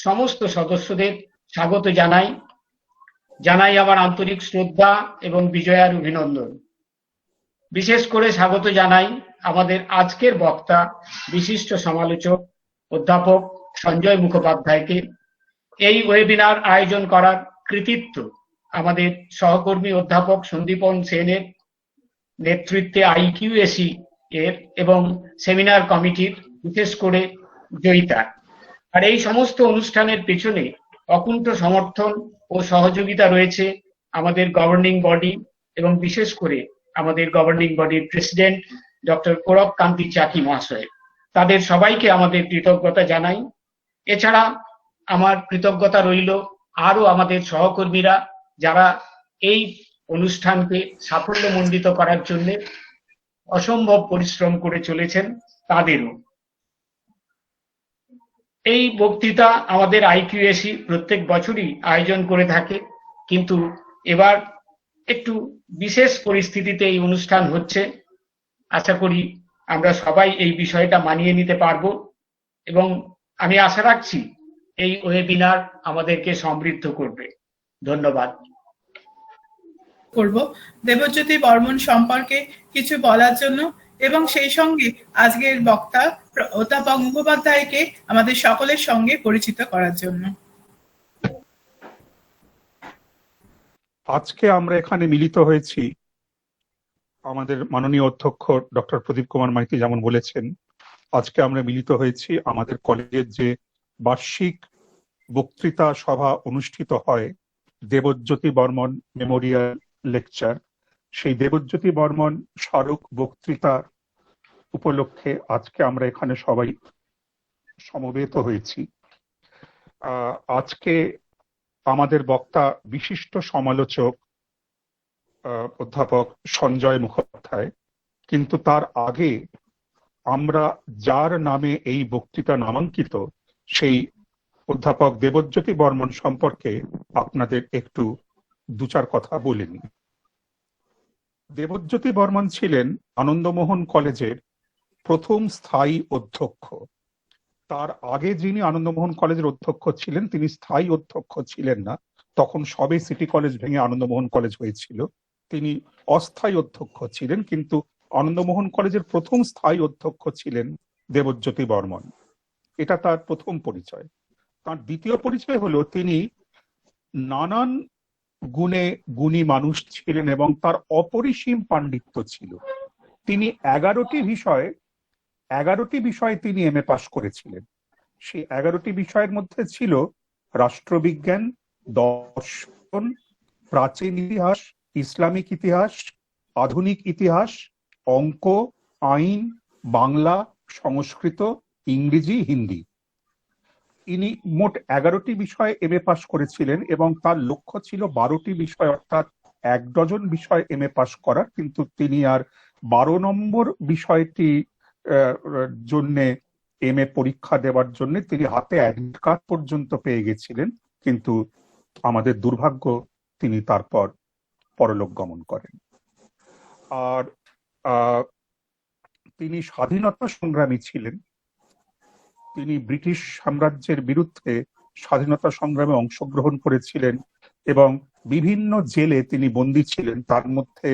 সমস্ত সদস্যদের স্বাগত জানাই। জানাই আমার আন্তরিক শ্রদ্ধা এবং বিজয়ার অভিনন্দন। বিশেষ করে স্বাগত জানাই আমাদের আজকের বক্তা, বিশিষ্ট সমালোচক অধ্যাপক সঞ্জয় মুখোপাধ্যায়কে। এই ওয়েবিনার আয়োজন করার কৃতিত্ব আমাদের সহকর্মী অধ্যাপক সন্দীপন সেনের নেতৃত্বে IQAC এর এবং সেমিনার কমিটির, বিশেষ করে জয়িতার। আর এই সমস্ত অনুষ্ঠানের পেছনে অকুণ্ঠ সমর্থন ও সহযোগিতা রয়েছে আমাদের গভর্নিং বডি এবং বিশেষ করে আমাদের গভর্নিং বডির প্রেসিডেন্ট ডক্টর কোরক কান্তি চাকি মহাশয়। তাদের সবাইকে আমাদের কৃতজ্ঞতা জানাই। এছাড়া আমার কৃতজ্ঞতা রইল আরো আমাদের সহকর্মীরা যারা এই অনুষ্ঠানকে সাফল্যমণ্ডিত করার জন্য অসম্ভব পরিশ্রম করে চলেছেন, তাদেরও। এই বক্তৃতা আমাদের IQAC প্রত্যেক বছরই আয়োজন করে থাকে, কিন্তু এবার একটু বিশেষ পরিস্থিতিতে এই অনুষ্ঠান হচ্ছে। আশা করি আমরা সবাই এই বিষয়টা মানিয়ে নিতে পারবো এবং আমি আশা রাখছি এই ওয়েবিনার আমাদেরকে সমৃদ্ধ করবে। ধন্যবাদ। করব দেবজ্যোতি বর্মন সম্পর্কে কিছু বলার জন্য এবং সেই সঙ্গে আজকের বক্তা অধ্যাপক মুখোপাধ্যায়কে আমাদের সকলের সঙ্গে পরিচিত করার জন্য। আজকে আমরা এখানে মিলিত হয়েছি, আমাদের মাননীয় অধ্যক্ষ ডক্টর প্রদীপ কুমার মাইতি যেমন বলেছেন, আজকে আমরা মিলিত হয়েছি আমাদের কলেজের যে বার্ষিক বক্তৃতা সভা অনুষ্ঠিত হয়, দেবজ্যোতি বর্মন মেমোরিয়াল লেকচার, সেই দেবজ্যোতি বর্মন স্মারক বক্তৃতা উপলক্ষে আজকে আমরা এখানে সবাই সমবেত হয়েছি। আজকে আমাদের বক্তা বিশিষ্ট সমালোচক অধ্যাপক সঞ্জয় মুখোপাধ্যায়, কিন্তু তার আগে আমরা যার নামে এই বক্তৃতা নামাঙ্কিত সেই অধ্যাপক দেবজ্যোতি বর্মন সম্পর্কে আপনাদের একটু দু চার কথা বলে নিই। দেবজ্যোতি বর্মন ছিলেন আনন্দমোহন কলেজের প্রথম স্থায়ী অধ্যক্ষ। তার আগে যিনি আনন্দমোহন কলেজের অধ্যক্ষ ছিলেন তিনি স্থায়ী অধ্যক্ষ ছিলেন না, তখন সবে সিটি কলেজ ভেঙে আনন্দমোহন কলেজ হয়েছিল। তিনি অস্থায়ী অধ্যক্ষ ছিলেন, কিন্তু আনন্দমোহন কলেজের প্রথম স্থায়ী অধ্যক্ষ ছিলেন দেবজ্যোতি বর্মন। এটা তার প্রথম পরিচয়। তার দ্বিতীয় পরিচয় হলো তিনি নানান গুণে গুণী মানুষ ছিলেন এবং তার অপরিসীম পাণ্ডিত্য ছিল। তিনি 11টি বিষয়ে তিনি MA পাশ করেছিলেন। সেই 11টি বিষয়ের মধ্যে ছিল রাষ্ট্রবিজ্ঞান, দর্শন, প্রাচীন ইতিহাস, ইসলামিক ইতিহাস, আধুনিক ইতিহাস, অঙ্ক, আইন, বাংলা, সংস্কৃত, ইংরেজি, হিন্দি। ইনি মোট 11টি বিষয়ে MA পাশ করেছিলেন এবং তার লক্ষ্য ছিল 12টি বিষয়, অর্থাৎ 1 ডজন বিষয় MA পাশ করার, কিন্তু তিনি আর 12 নম্বর বিষয়টি জন্য MA পরীক্ষা দেওয়ার জন্য তিনি হাতে অ্যাডমিট কার্ড পর্যন্ত পেয়ে গেছিলেন, কিন্তু আমাদের দুর্ভাগ্য তিনি তারপর পরলোক গমন করেন। আর তিনি স্বাধীনতা সংগ্রামী ছিলেন। তিনি ব্রিটিশ সাম্রাজ্যের বিরুদ্ধে স্বাধীনতা সংগ্রামে অংশগ্রহণ করেছিলেন এবং বিভিন্ন জেলে তিনি বন্দী ছিলেন, তার মধ্যে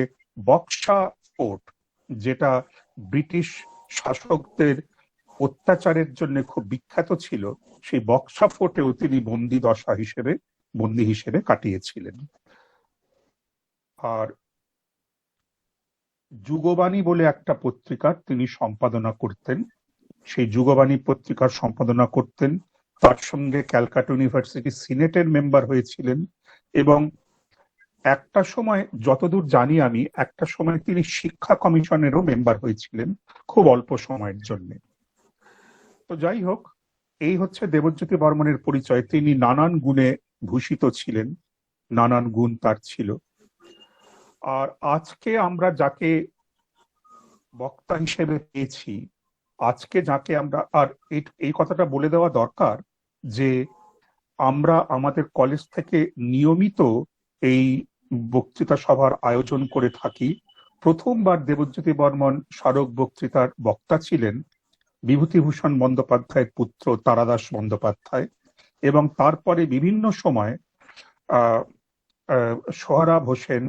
বক্সা ফোর্ট, যেটা ব্রিটিশ শাসকদের অত্যাচারের জন্য খুব বিখ্যাত ছিল, সেই বক্সা ফোর্টেও তিনি বন্দী হিসেবে কাটিয়েছিলেন। আর যুগবাণী বলে একটা পত্রিকার তিনি সম্পাদনা করতেন, সেই যুগবাণী পত্রিকার সম্পাদনা করতেন। তার সঙ্গে ক্যালকাটা ইউনিভার্সিটি সিনেটের মেম্বার হয়েছিলেন এবং একটা সময়, যতদূর জানি আমি, একটা সময় তিনি শিক্ষা কমিশনেরও মেম্বার হয়েছিলেন খুব অল্প সময়ের জন্য। তো যাই হোক, এই হচ্ছে দেবজ্যোতি বর্মনের পরিচয়। তিনি নানান গুণে ভূষিত ছিলেন, নানান গুণ তার ছিল। আর আজকে আমরা যাকে বক্তা হিসেবে পেয়েছি, আজকে যাকে আমরা, আর এই কথাটা বলে দেওয়া দরকার যে আমরা আমাদের কলেজ থেকে নিয়মিত এই বক্তৃতা সভার আয়োজন করে থাকি। প্রথমবার দেবজ্যোতি বর্মন স্মারক বক্তৃতার বক্তা ছিলেন বিভূতিভূষণ বন্দ্যোপাধ্যায়ের পুত্র তারাদাস বন্দ্যোপাধ্যায়। এবং তারপরে বিভিন্ন সময় সোহরাব হোসেন,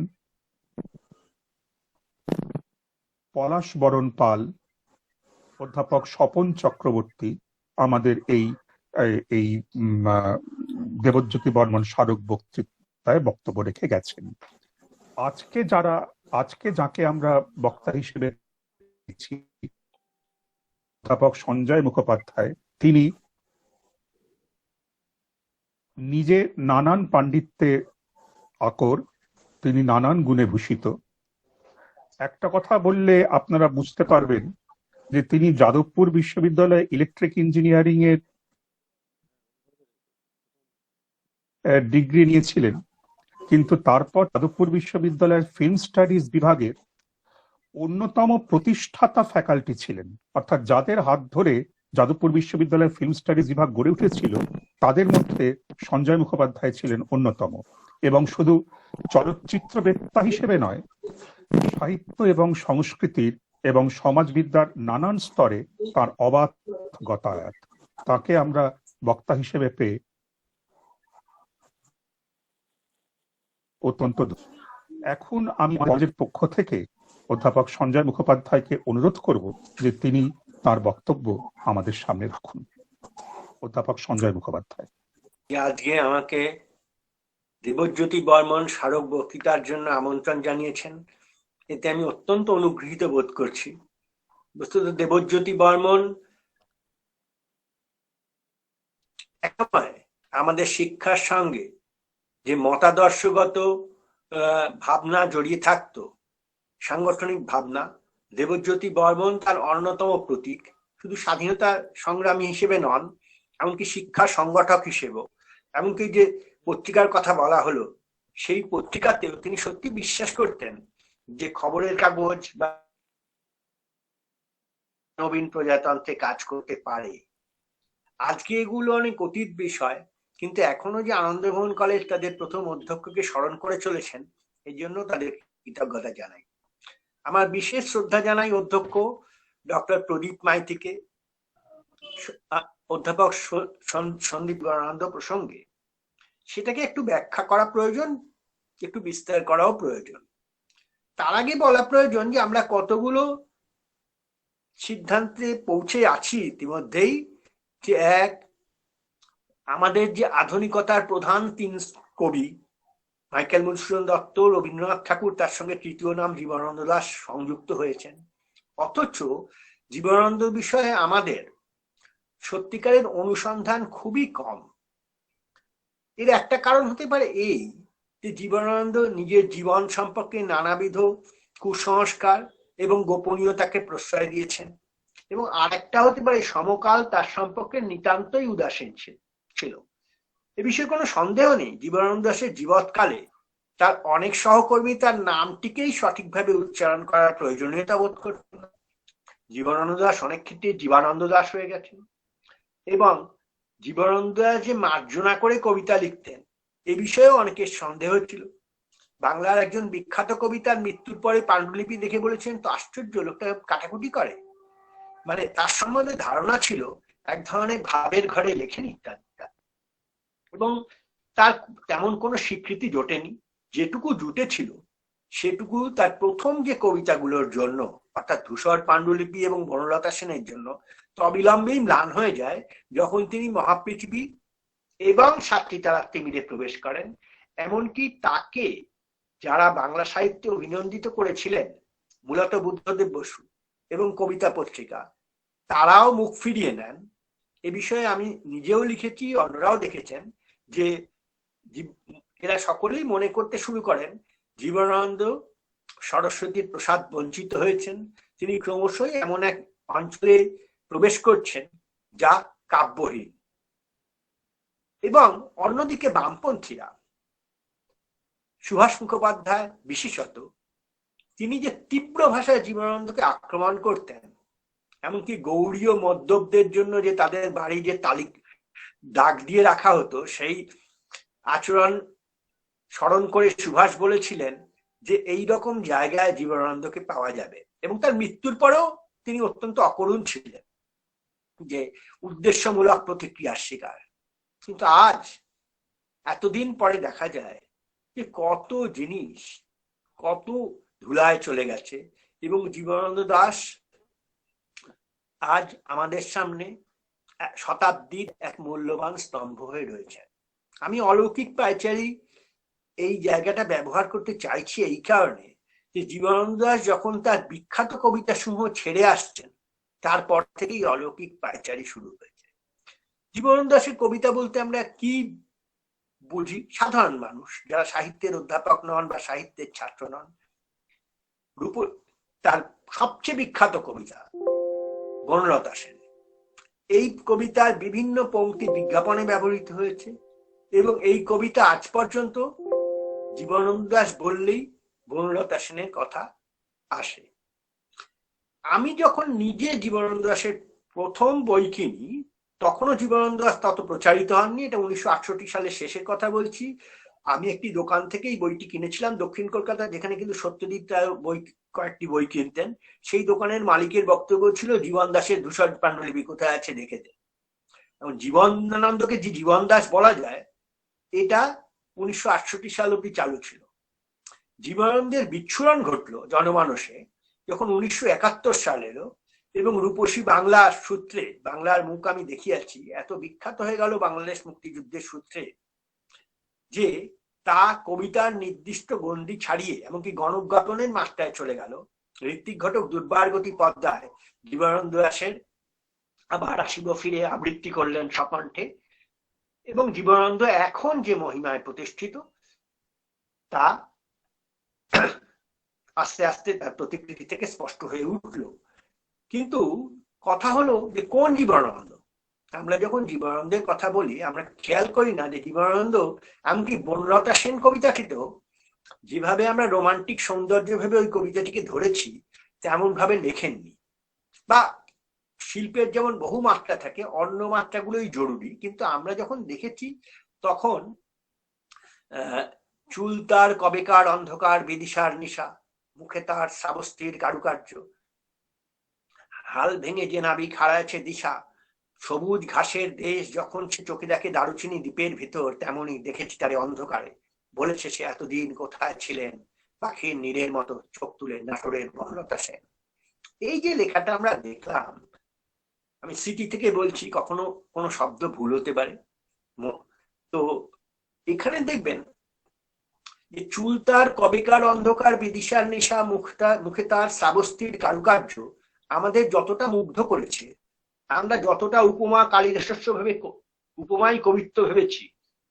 পলাশ বরণ পাল, অধ্যাপক স্বপন চক্রবর্তী আমাদের এই এই দেবজ্যোতি বর্মন স্মারক বক্তৃতায় বক্তব্য রেখে গেছেন। আজকে যাকে আমরা বক্তা হিসেবে দেখছি, অধ্যাপক সঞ্জয় মুখোপাধ্যায়, তিনি নিজে নানান পাণ্ডিত্যে আকর, তিনি নানান গুণে ভূষিত। একটা কথা বললে আপনারা বুঝতে পারবেন যে তিনি যাদবপুর বিশ্ববিদ্যালয়ে ইলেকট্রিক ইঞ্জিনিয়ারিং এর ডিগ্রি নিয়েছিলেন, কিন্তু তারপর যাদবপুর বিশ্ববিদ্যালয়ের ফিল্ম স্টাডিজ বিভাগের অন্যতম প্রতিষ্ঠাতা ফ্যাকাল্টি ছিলেন। অর্থাৎ যাদের হাত ধরে যাদবপুর বিশ্ববিদ্যালয়ের ফিল্ম স্টাডিজ বিভাগ গড়ে উঠেছিল তাদের মধ্যে সঞ্জয় মুখোপাধ্যায় ছিলেন অন্যতম। এবং শুধু চলচ্চিত্রবেত্তা হিসেবে নয়, সাহিত্য এবং সংস্কৃতির এবং সমাজবিদ্যার নানান স্তরে তার অবাধ গতায়াত। তাকে আমরা বক্তা হিসেবে পেয়ে অত্যন্ত। এখন আমি কলেজের পক্ষ থেকে অধ্যাপক সঞ্জয় মুখোপাধ্যায়কে অনুরোধ করব যে তিনি তার বক্তব্য আমাদের সামনে রাখুন। অধ্যাপক সঞ্জয় মুখোপাধ্যায়। আজকে আমাকে দেবজ্যোতি বর্মন স্মারক বক্তৃতার জন্য আমন্ত্রণ জানিয়েছেন, এতে আমি অত্যন্ত অনুগৃহীত বোধ করছি। বস্তুত দেবজ্যোতি বর্মন একসময় আমাদের শিক্ষার সঙ্গে যে মতাদর্শগত ভাবনা জড়িয়ে থাকতো, সাংগঠনিক ভাবনা, দেবজ্যোতি বর্মন তার অন্যতম প্রতীক। শুধু স্বাধীনতা সংগ্রামী হিসেবে নন, এমনকি শিক্ষা সংগঠক হিসেবেও। এমনকি যে পত্রিকার কথা বলা হলো, সেই পত্রিকাতেও তিনি সত্যি বিশ্বাস করতেন যে খবরের কাগজ বা নবীন প্রজাতন্ত্রে কাজ করতে পারে। আজকে এগুলো অনেক অতীত বিষয়, কিন্তু এখনো যে আনন্দমোহন কলেজ তাদের প্রথম অধ্যক্ষকে স্মরণ করে চলেছেন, এই জন্য তাদের কৃতজ্ঞতা জানাই। আমার বিশেষ শ্রদ্ধা জানাই অধ্যক্ষ ডক্টর প্রদীপ মাইতিকে, অধ্যাপক সন্দীপ গণানন্দ প্রসঙ্গে। সেটাকে একটু ব্যাখ্যা করা প্রয়োজন, একটু বিস্তার করাও প্রয়োজন। তার আগে বলা প্রয়োজন যে আমরা কতগুলো সিদ্ধান্তে পৌঁছে আছি ইতিমধ্যেই। যে এক, আমাদের যে আধুনিকতার প্রধান তিন কবি মাইকেল মধুসূদন দত্ত, রবীন্দ্রনাথ ঠাকুর, তার সঙ্গে তৃতীয় নাম জীবনানন্দ দাশ সংযুক্ত হয়েছেন। অথচ জীবনানন্দ বিষয়ে আমাদের সত্যিকারের অনুসন্ধান খুবই কম। এর একটা কারণ হতে পারে এই যে জীবনানন্দ নিজের জীবন সম্পর্কে নানাবিধ কুসংস্কার এবং গোপনীয়তাকে প্রশ্রয় দিয়েছেন, এবং আরেকটা হতে পারে সমকাল তার সম্পর্কে নিতান্তই উদাসীন ছিল। এ বিষয়ে কোনো সন্দেহ নেই। জীবনানন্দ দাশের জীবৎকালে তার অনেক সহকর্মী তার নামটিকেই সঠিকভাবে উচ্চারণ করার প্রয়োজনীয়তা বোধ করতেন। জীবনানন্দ দাশ অনেক ক্ষেত্রে জীবানন্দ দাশ হয়ে গেছেন। এবং জীবনানন্দ দাশ যে মার্জনা করে কবিতা লিখতেন, এ বিষয়েও অনেকের সন্দেহ ছিল। বাংলার একজন বিখ্যাত কবি তার মৃত্যুর পরে পাণ্ডুলিপি দেখে বলেছেন, তো আশ্চর্য, লোকটা কাটাকুটি করে। মানে তার সম্বন্ধে ধারণা ছিল এক ধরনের ভাবের ঘরে লেখেন ইত্যাদি। এবং তার তেমন কোনো স্বীকৃতি জোটেনি। যেটুকু জুটেছিল সেটুকু তার প্রথম যে কবিতাগুলোর জন্য, অর্থাৎ ধূসর পাণ্ডুলিপি এবং বনলতা সেনের জন্য, তো অবিলম্বেই ম্লান হয়ে যায় যখন তিনি মহাপৃথিবী এবং সাতটি তারার তিমিরে প্রবেশ করেন। এমনকি তাকে যারা বাংলা সাহিত্যে অভিনন্দিত করেছিলেন, মূলত বুদ্ধদেব বসু এবং কবিতা পত্রিকা, তারাও মুখ ফিরিয়ে নেন। এ বিষয়ে আমি নিজেও লিখেছি, অন্যরাও দেখেছেন যে এরা সকলেই মনে করতে শুরু করেন জীবনানন্দ সরস্বতীর প্রসাদ বঞ্চিত হয়েছেন। তিনি ক্রমশই এমন এক অঞ্চলে প্রবেশ করছেন যা কাব্যহীন। এবং অন্যদিকে বামপন্থীরা, সুভাষ মুখোপাধ্যায় বিশেষত, তিনি যে তীব্র ভাষায় জীবনানন্দকে আক্রমণ করতেন, এমনকি গৌড়ীয় মদ্যপদের জন্য যে তাদের বাড়ি যে দাগ দিয়ে রাখা হতো, সেই আচরণ স্মরণ করে সুভাষ বলেছিলেন যে এই রকম জায়গায় জীবনানন্দকে পাওয়া যাবে। এবং তার মৃত্যুর পরেও তিনি অত্যন্ত অকরুণ ছিলেন, যে উদ্দেশ্যমূলক প্রতিক্রিয়ার শিকার। কিন্তু আজ এতদিন পরে দেখা যায় যে কত জিনিস কত ধুলায় চলে গেছে, এবং জীবনানন্দ দাশ আজ আমাদের সামনে শতাব্দীর এক মূল্যবান স্তম্ভ হয়ে রয়েছে। আমি অলৌকিক পায়চারি এই জায়গাটা ব্যবহার করতে চাইছি এই কারণে যে জীবনানন্দ দাশ যখন তার বিখ্যাত কবিতা সমূহ ছেড়ে আসছেন, তারপর থেকেই অলৌকিক পায়চারি শুরু হয়েছে। জীবনানন্দ দাশের কবিতা বলতে আমরা কি বুঝি? সাধারণ মানুষ যারা সাহিত্যের অধ্যাপক নন বা সাহিত্যের ছাত্র নন, তার সবচেয়ে বিখ্যাত কবিতা বনলতা সেন। এই কবিতার বিভিন্ন পংক্তি বিজ্ঞাপনে ব্যবহৃত হয়েছে, এবং এই কবিতা আজ পর্যন্ত জীবনানন্দ দাশ বললেই বনলতা সেনের কথা আসে। আমি যখন নিজে জীবনানন্দ দাশের প্রথম বই কিনি, তখনও জীবনানন্দ দাশ তত প্রচারিত হননি। এটা 1968 সালের শেষের কথা বলছি। আমি একটি দোকান থেকে এই বইটি কিনেছিলাম দক্ষিণ কলকাতা, যেখানে কিন্তু সত্যজিৎ রায় কয়েকটি বই কিনতেন। সেই দোকানের মালিকের বক্তব্য ছিল, জীবন দাশের ধূসর পাণ্ডুলিপি কোথায় আছে দেখে দেন। এবং জীবনানন্দকে যে জীবন দাস বলা যায়, এটা 1968 সাল অব্দি চালু ছিল। জীবনানন্দের বিচ্ছুরণ ঘটলো জনমানসে যখন 1971 সাল এলো, এবং রূপসী বাংলা সূত্রে, বাংলার মুখ আমি দেখিয়াছি, এত বিখ্যাত হয়ে গেল বাংলাদেশ মুক্তিযুদ্ধের সূত্রে যে তা কবিতার নির্দিষ্ট গণ্ডি ছাড়িয়ে এমনকি গণজ্ঞাপনের মাত্রায় চলে গেল। ঋত্বিক ঘটক দুর্বারগতি পদ্মায় জীবনানন্দ দাশের আবার আসিব ফিরে আবৃত্তি করলেন স্বকণ্ঠে, এবং জীবনানন্দ এখন যে মহিমায় প্রতিষ্ঠিত তা আস্তে আস্তে তার প্রতিকৃতি থেকে স্পষ্ট হয়ে উঠল। কিন্তু কথা হলো যে কোন জীবনানন্দ? আমরা যখন জীবনানন্দের কথা বলি, আমরা খেয়াল করি না যে জীবনানন্দ এমনকি বনলতা সেন কবিতাটিতেও যেভাবে আমরা রোমান্টিক সৌন্দর্য ভেবে ওই কবিতাটিকে ধরেছি, তেমন ভাবে লেখেননি। বা শিল্পের যেমন বহু মাত্রা থাকে, অন্য মাত্রাগুলোই জরুরি, কিন্তু আমরা যখন দেখেছি তখন চুল তার কবেকার অন্ধকার বিদিশার নিশা, মুখে তার শ্রাবস্তির কারুকার্য, হাল ভেঙে যে নাবিক হারাইছে দিশা, সবুজ ঘাসের দেশ যখন সে চোখে দেখে দারুচিনি দ্বীপের ভিতর, তেমনি দেখেছি তারে অন্ধকারে, বলেছে সে এতদিন কোথায় ছিলেন, পাখির নীড়ের মতো চোখ তুলে নাটোরের বনলতা সেন। এই যে লেখাটা আমরা দেখলাম, আমি স্মৃতি থেকে বলছি, কখনো কোনো শব্দ ভুল হতে পারে। তো এখানে দেখবেন যে চুল তার কবেকার অন্ধকার বিদিশার নিশা, মুখে তার শ্রাবস্তির কারুকার্য আমাদের যতটা মুগ্ধ করেছে, আমরা যতটা উপমা কালিদাসস্য ভেবে উপমাই কবিত্ব ভেবেছি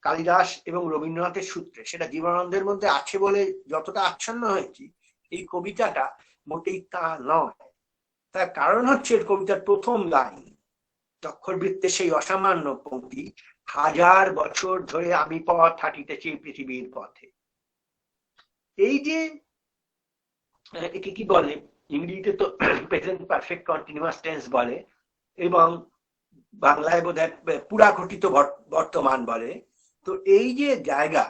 কালিদাস এবং রবীন্দ্রনাথের সূত্রে, সেটা জীবনানন্দের মধ্যে আছে বলে যতটা আচ্ছন্ন হয়েছি, এই কবিতাটা মোটেই তা নয়। তার কারণ হচ্ছে এর কবিতার প্রথম লাইন, অক্ষরবৃত্তে সেই অসামান্য পংক্তি, হাজার বছর ধরে আমি পথ হাঁটিতেছি পৃথিবীর পথে। এই যে একে কি বলে ইংরেজিতে তো প্রেজেন্ট পারফেক্ট কন্টিনিউয়াস টেন্স বলে, এবং বাংলায় বোধহয় পুরাঘটিত বর্তমান বলে। তো এই যে জায়গা,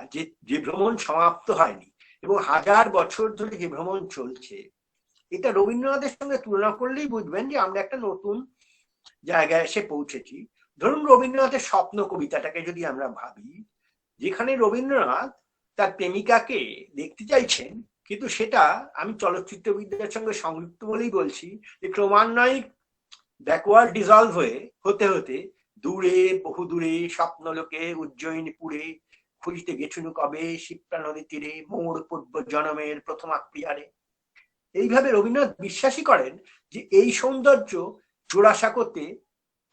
যে ভ্রমণ সমাপ্ত হয়নি এবং হাজার বছর ধরে যে ভ্রমণ চলছে, এটা রবীন্দ্রনাথের সঙ্গে তুলনা করলেই বুঝবেন যে আমরা একটা নতুন জায়গায় এসে পৌঁছেছি। ধরুন রবীন্দ্রনাথের স্বপ্ন কবিতাটাকে যদি আমরা ভাবি, যেখানে রবীন্দ্রনাথ তার প্রেমিকাকে দেখতে চাইছেন, কিন্তু সেটা আমি চলচ্চিত্রবিদ্যার সঙ্গে সংযুক্ত বলেই বলছি যে ক্রমান্বয়ে ব্যাকওয়ার্ড ডিজলভ হতে হতে দূরে, বহু দূরে স্বপ্নলোকে উজ্জয়িনীপুরে, খুঁজিতে গেছুনু কবে শিপ্রা নদী তীরে, মোর পূর্ব জনমের প্রথম প্রিয়ারে। এইভাবে রবীন্দ্রনাথ বিশ্বাসী করেন যে এই সৌন্দর্য জোড়াসাঁকোতে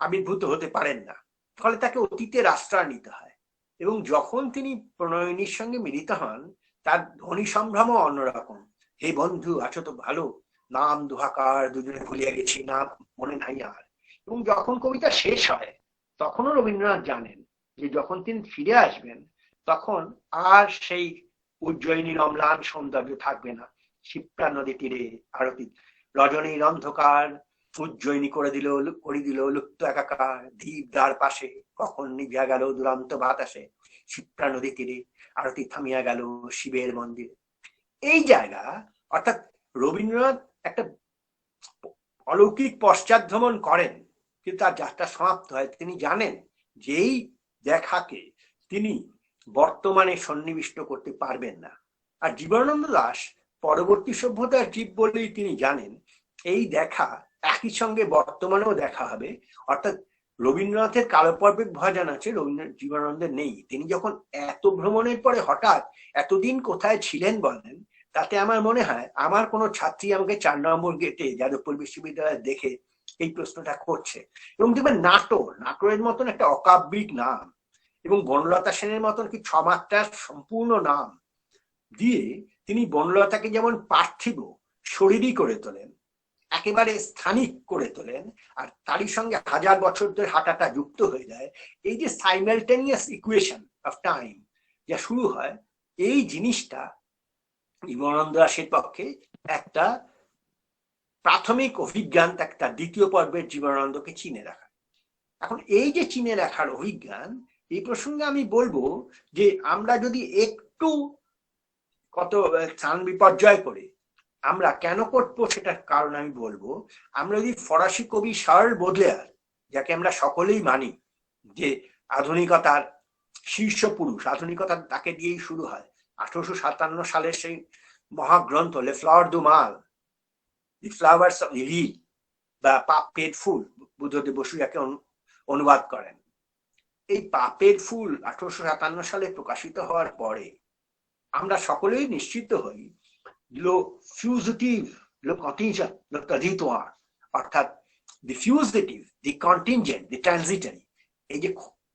আবির্ভূত হতে পারেন না, ফলে তাকে অতীতের আশ্রয় নিতে হয়। এবং যখন তিনি প্রণয়িনীর সঙ্গে মিলিত হন, তার ধ্বনি সম্ভ্রমও অন্যরকম। হে বন্ধু আছো তো ভালো, নাম দুহাকার দুজনে ভুলিয়া গেছি, নাম মনে নাই আর। এবং যখন কবিতা শেষ হয়, তখনও রবীন্দ্রনাথ জানেন যে যখন তিনি ফিরে আসবেন, তখন আর সেই উজ্জয়িনীর অম্লান সৌন্দর্য থাকবে না। শিপ্রা নদী তীরে আরতি রজনীর অন্ধকার উজ্জয়িনী করে দিল লুপ্ত একাকার, দ্বীপ দ্বার পাশে কখন নিভিয়া গেল দুরন্ত বাতাসে, শিপ্রা নদী তীরে আরতি থামিয়া গেল শিবের মন্দিরে। এই জায়গা, অর্থাৎ রবীন্দ্রনাথ একটা অলৌকিক পশ্চাৎভ্রমণ করেন, কিন্তু তার যাত্রা সমাপ্ত হয়। তিনি জানেন যে এই দেখাকে তিনি বর্তমানে সন্নিবিষ্ট করতে পারবেন না। আর জীবনানন্দ দাশ পরবর্তী সভ্যতার জীব বলেই তিনি জানেন এই দেখা একই সঙ্গে বর্তমানেও দেখা হবে। অর্থাৎ রবীন্দ্রনাথের কালপর্বেক ভজন আছে, রবীন্দ্রনাথ জীবনানন্দের নেই। তিনি যখন এত ভ্রমণের পরে হঠাৎ এতদিন কোথায় ছিলেন বলেন, তাতে আমার মনে হয় আমার কোনো ছাত্রী আমাকে 4 নম্বর গেটে যাদবপুর বিশ্ববিদ্যালয়ে দেখে এই প্রশ্নটা করছে। এবং দেখবেন নাটোরের মতন একটা অকাব্যিক নাম এবং বনলতা সেনের মতন কি 6 মাত্রার সম্পূর্ণ নাম দিয়ে তিনি বনলতাকে যেমন পার্থিব শরীরই করে তোলেন, একেবারে স্থানিক করে তোলেন, আর তারই সঙ্গে 1000 বছর ধরে হাঁটাটা যুক্ত হয়ে যায়। এই যে সাইমালটেনিয়াস ইকুয়েশন অফ টাইম যা শুরু হয়, এই জিনিসটা জীবনানন্দ দাশের পক্ষে একটা প্রাথমিক অভিজ্ঞান, একটা দ্বিতীয় পর্বের জীবনানন্দকে চিনে রাখা। এখন এই যে চিনে রাখার অভিজ্ঞান, এই প্রসঙ্গে আমি বলবো যে আমরা যদি একটু কত স্থান বিপর্যয় করে আমরা কেন করবো সেটার কারণ আমি বলবো। আমরা যদি ফরাসি কবি শার্ল বোদলেয়ার, যাকে আমরা সকলেই মানি যে আধুনিকতার শীর্ষ পুরুষ, আধুনিকতা তাকে দিয়েই শুরু হয়, 1857 সালের সেই মহাগ্রন্থ লে ফ্লাওয়ার দু মাল, দি ফ্লাওয়ার্স অফ ইভিল বা পাপের ফুল, বুদ্ধদেব বসু যাকে অনুবাদ করেন। এই পাপের ফুল 1857 সালে প্রকাশিত হওয়ার পরে আমরা সকলেই নিশ্চিত হই lo fugitive, lo contingent, lo transitoire, অর্থাৎ the fugitive, the contingent, the transitory, এই যে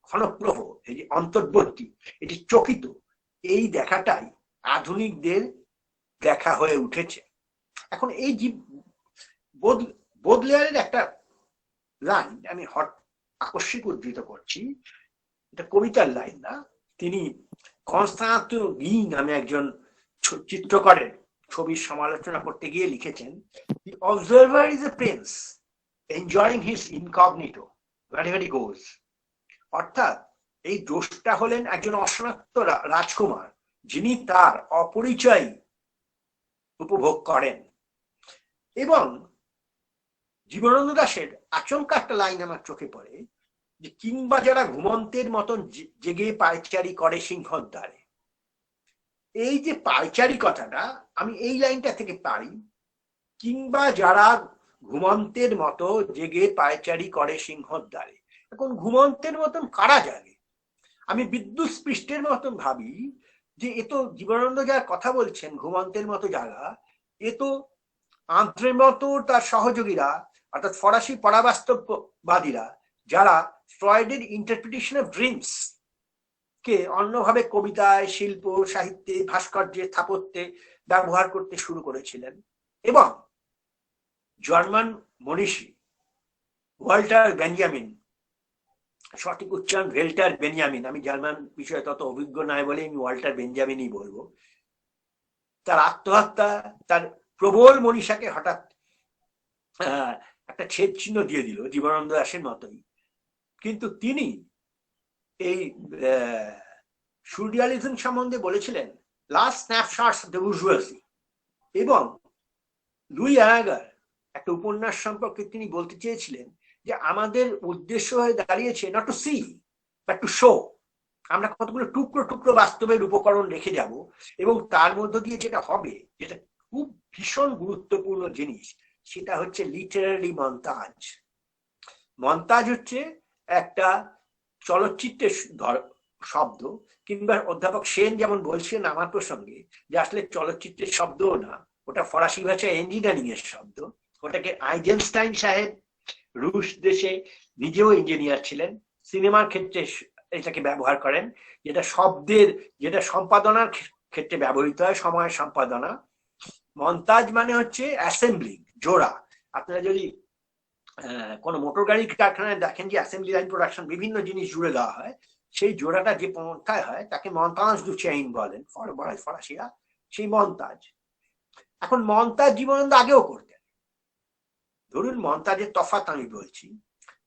ক্ষণপ্রভ, এই যে অন্তর্বর্তী, এটি চকিত, এই দেখাটাই আধুনিকদের দেখা হয়ে উঠেছে। এখন এই যে বোদলেয়ারের একটা লাইন আমি আকস্মিক উদ্ধৃত করছি, এটা কবিতার লাইন না, তিনি কনস্টান্তো গি নামে একজন চিত্রকরের ছবির সমালোচনা করতে গিয়ে লিখেছেন, the observer is a prince enjoying his incognito wherever he goes। অর্থাৎ এই দ্রষ্টা হলেন একজন অসনাক্ত রাজকুমার, যিনি তার অপরিচয় উপভোগ করেন। এবং জীবনানন্দ দাশের আচমকা একটা লাইন আমার চোখে পড়ে, যে কিংবা যারা ঘুমন্তের মতন জেগে পায়চারি করে সিংহর দ্বারে। এই যে পায়চারি কথাটা আমি এই লাইনটা থেকে পারি, কিংবা যারা ঘুমন্তের মতো জেগে পায়চারি করে সিংহর দ্বারে। এখন ঘুমন্তের মতন কারা জাগে? আমি বিদ্যুৎ স্পৃষ্টের মতন ভাবি যে এ তো জীবনানন্দ যার কথা বলছেন ঘুমন্তের মতো জাগা, এ তো আন্দ্রে মতো তার সহযোগীরা, অর্থাৎ ফরাসি পরাবাস্তববাদীরা, যারা ফ্রয়েডের ইন্টারপ্রিটেশন অফ ড্রিমস কে অন্যভাবে কবিতায়, শিল্প, সাহিত্যে, ভাস্কর্যে, স্থাপত্যে ব্যবহার করতে শুরু করেছিলেন। এবং জার্মান মনীষী ওয়াল্টার বেঞ্জামিন, সঠিক উচ্চারণ ভেল্টার বেঞ্জামিন, আমি জার্মান বিষয়ে তত অভিজ্ঞ নয় বলে আমি ওয়াল্টার বেঞ্জামিনই বলবো, তার আত্মহত্যা তার প্রবল মনীষাকে হঠাৎ একটা ছেদ চিহ্ন দিয়ে দিল, জীবনানন্দ দাশের মতোই। কিন্তু তিনি এই সুরিয়ালিজম সম্বন্ধে বলেছিলেন লাস্ট স্ন্যাপশটস অফ দ্য বুর্জুয়াজি। এবং লুই আয়াগার একটা উপন্যাস সম্পর্কে তিনি বলতে চেয়েছিলেন যে আমাদের উদ্দেশ্য হয়ে দাঁড়িয়েছে not to see but to show. আমরা কতগুলো টুকরো টুকরো বাস্তবের উপকরণ রেখে যাব, এবং তার মধ্য দিয়ে যেটা হবে, যেটা খুব ভীষণ গুরুত্বপূর্ণ জিনিস, সেটা হচ্ছে লিটারারি মন্তাজ। মন্তাজ হচ্ছে একটা চলচ্চিত্রের শব্দ, কিংবা অধ্যাপক সেন যেমন বলছেন আমার প্রসঙ্গে যে আসলে চলচ্চিত্রের শব্দও না, ওটা ফরাসি ভাষায় ইঞ্জিনিয়ারিং এর শব্দ। ওটাকে আইজেনস্টাইন সাহেব রুশ দেশে নিজেও ইঞ্জিনিয়ার ছিলেন, সিনেমার ক্ষেত্রে এটাকে ব্যবহার করেন, যেটা শব্দের, যেটা সম্পাদনার ক্ষেত্রে ব্যবহৃত হয়, সময় সম্পাদনা। মন্তাজ মানে হচ্ছে অ্যাসেম্বলিং, জোড়া। আপনারা যদি কোনো মোটর গাড়ি কারখানায় দেখেন যে অ্যাসেম্বলি লাইন প্রোডাকশন, বিভিন্ন জিনিস জুড়ে দেওয়া হয়, সেই জোড়াটা যে পন্থায় হয় তাকে মন্তাজ দু চেইন বলেন ফরাসিরা, সেই মন্তাজ। এখন মন্তাজ জীবনানন্দ আগেও করতেন। ধরুন মন্তাজের তফাৎ আমি বলছি,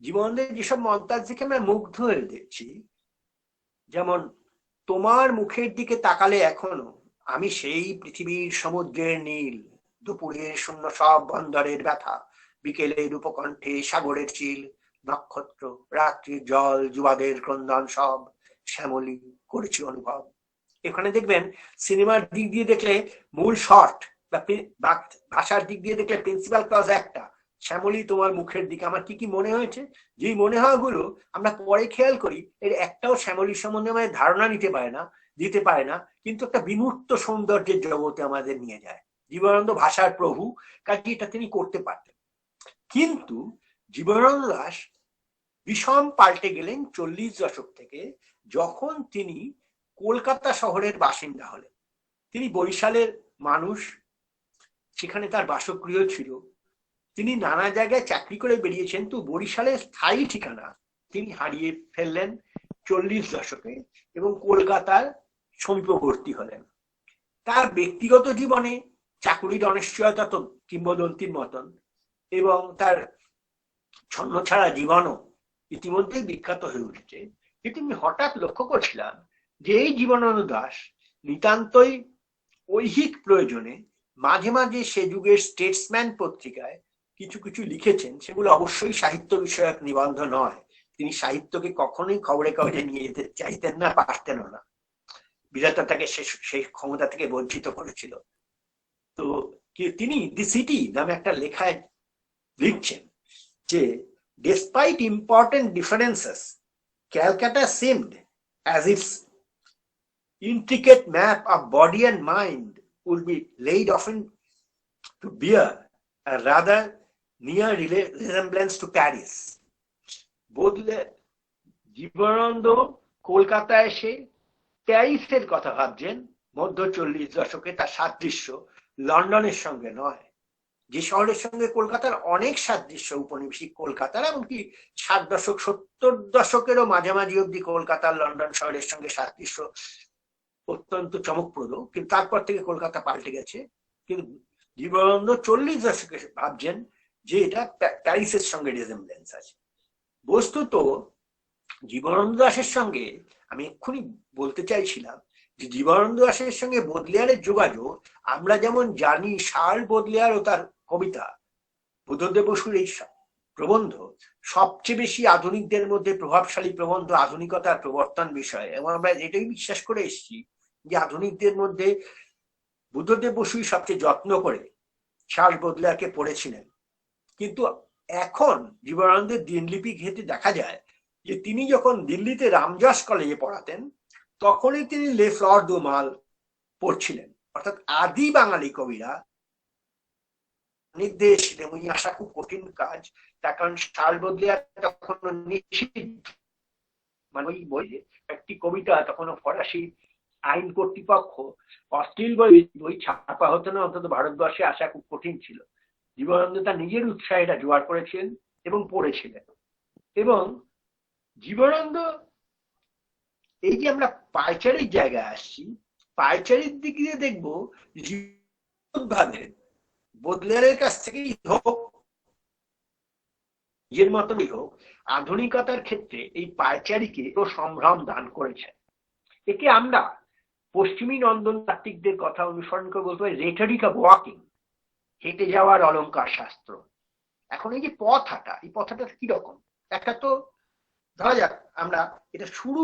জীবনানন্দের যেসব মন্তাজ দেখে আমরা মুগ্ধ হয়ে দেখছি, যেমন তোমার মুখের দিকে তাকালে এখনো আমি সেই পৃথিবীর সমুদ্রের নীল, দুপুরের শূন্য সব বন্দরের ব্যথা, বিকেলের উপকণ্ঠে সাগরের চিল, নক্ষত্র, রাত্রির জল, যুবাদের ক্রন্দন সব, শ্যামলী করেছি অনুভব। এখানে দেখবেন সিনেমার দিক দিয়ে দেখলে মূল শর্ট বা ভাষার দিক দিয়ে দেখলে প্রিন্সিপাল ক্লজ একটা, শ্যামলী তোমার মুখের দিকে। আমার কি কি মনে হয়েছে, যেই মনে হওয়া গুলো আমরা পরে খেয়াল করি এর একটাও শ্যামলীর সম্বন্ধে আমাদের ধারণা দিতে পারে না, কিন্তু একটা বিমূর্ত সৌন্দর্যের জগতে আমাদের নিয়ে যায়। জীবনানন্দ ভাষার প্রভু, কাজে এটা তিনি করতে পারতেন। কিন্তু জীবনানন্দ দাশ বিষম পাল্টে গেলেন 40 দশক থেকে, যখন তিনি কলকাতা শহরের বাসিন্দা হলেন। তিনি বরিশালের মানুষ, সেখানে তার বাসগৃহ ছিল। তিনি নানা জায়গায় চাকরি করে বেরিয়েছেন, তো বরিশালের স্থায়ী ঠিকানা তিনি হারিয়ে ফেললেন 40 দশকে এবং কলকাতার সমীপবর্তী হলেন। তার ব্যক্তিগত জীবনে চাকুরির অনিশ্চয়তা তো কিংবদন্তির মতন, এবং তার ছন্নছাড়া জীবনও ইতিমধ্যেই বিখ্যাত হয়ে উঠেছে। কিন্তু আমি হঠাৎ লক্ষ্য করছিলাম যে এই জীবনানন্দ দাশ নিতান্তই ঐহিক প্রয়োজনে মাঝে মাঝে সে যুগের স্টেটসম্যান পত্রিকায় কিছু কিছু লিখেছেন, সেগুলো অবশ্যই সাহিত্য বিষয়ক নিবন্ধ নয়। তিনি সাহিত্যকে কখনোই খবরে কাগজে নিয়ে যেতে চাইতেন না, পারতেনও না। বিধাতা তাকে সেই ক্ষমতা থেকে বঞ্চিত করেছিল। তো তিনি দি সিটি নামে একটা লেখায় লিখছেন যে despite important differences, Calcutta seemed as if intricate map of body and mind would be laid often to bear a rather near resemblance to Paris. বদলে জীবনানন্দ কলকাতায় এসে প্যারিসের কথা ভাবছেন মধ্য 40 দশকে। তার সাদৃশ্য লন্ডনের সঙ্গে নয়, যে শহরের সঙ্গে কলকাতার অনেক সাদৃশ্য উপনিবেশিক কলকাতার, এমনকি 60 দশক 70 দশকেরও মাঝামাঝি অব্দি কলকাতার লন্ডন শহরের সঙ্গে সাদৃশ্য অত্যন্ত চমকপ্রদ। কিন্তু তারপর থেকে কলকাতা পাল্টে গেছে। কিন্তু জীবনানন্দ 40 দশকে ভাবছেন যে এটা প্যারিসের সঙ্গে রিজেমব্লেন্স আছে। বস্তুত জীবনানন্দ দাশের সঙ্গে আমি এক্ষুনি বলতে চাইছিলাম যে জীবনানন্দ দাশের সঙ্গে বদলিয়ারের যোগাযোগ আমরা যেমন জানি, শার্ল বদলিয়ার ও তার কবিতা, বুদ্ধদেব বসুর এই প্রবন্ধ সবচেয়ে বেশি আধুনিকদের মধ্যে প্রভাবশালী প্রবন্ধ আধুনিকতার প্রবর্তন বিষয়ে, এবং আমরা এটাই বিশ্বাস করে এসেছি যে আধুনিকদের মধ্যে বুদ্ধদেব বসুই সবচেয়ে যত্ন করে শার্ল বদলিয়ারকে পড়েছিলেন। কিন্তু এখন জীবনানন্দের দিনলিপি ঘেঁটে দেখা যায় যে তিনি যখন দিল্লিতে রামজস কলেজে পড়াতেন, তখনই তিনি লে ফ্লর দু মাল পড়ছিলেন। অর্থাৎ আদি বাঙালি কবিরা নির্দেশ উনি আসা খুব কঠিন কাজ, তার কারণ শার্ল বদলিয়ার তখন নিষিদ্ধ। মানে ওই বই একটি কবিতা তখন ফরাসি আইন কর্তৃপক্ষ অশ্লীল বই ছাপা হতো না, অন্তত ভারতবর্ষে আসা খুব কঠিন ছিল। জীবনানন্দ তার নিজের উৎসাহে এটা জোগাড় করেছিলেন এবং পড়েছিলেন। এবং জীবনানন্দ এই যে আমরা পায়চারির জায়গায় আসছি, পায়চারির দিক দিয়ে দেখবো ভাবে বদলিয়ারের কাছ থেকেই হোক, নিজের মতনই হোক, আধুনিকতার ক্ষেত্রে এই পায়চারিকে সম্ভ্রম দান করেছে। একে আমরা পশ্চিমী নন্দন তাত্ত্বিকদের কথা অনুসরণ করে বলতে পারি রেটরিক অফ ওয়াকিং, হেঁটে যাওয়ার অলংকার শাস্ত্র। এখন এই যে পথ হাঁটা, এই পথ হাঁটা কিরকম? একটা তো ধরা যাক আমরা এটা শুরু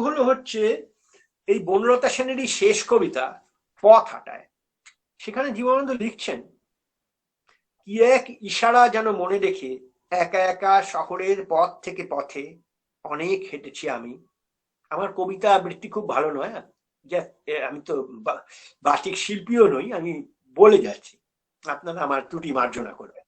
হলো হচ্ছে এই বনলতা সেনেরই শেষ কবিতা পথ হাঁটায়। সেখানে জীবনানন্দ লিখছেন, কি এক ইশারা যেন মনে রেখে একা একা শহরের পথ থেকে পথে অনেক হেঁটেছি আমি। আমার কবিতা আবৃত্তি খুব ভালো নয়, যে আমি তো বাচিক শিল্পীও নই, আমি বলে যাচ্ছি, আপনারা আমার ত্রুটি মার্জনা করবেন।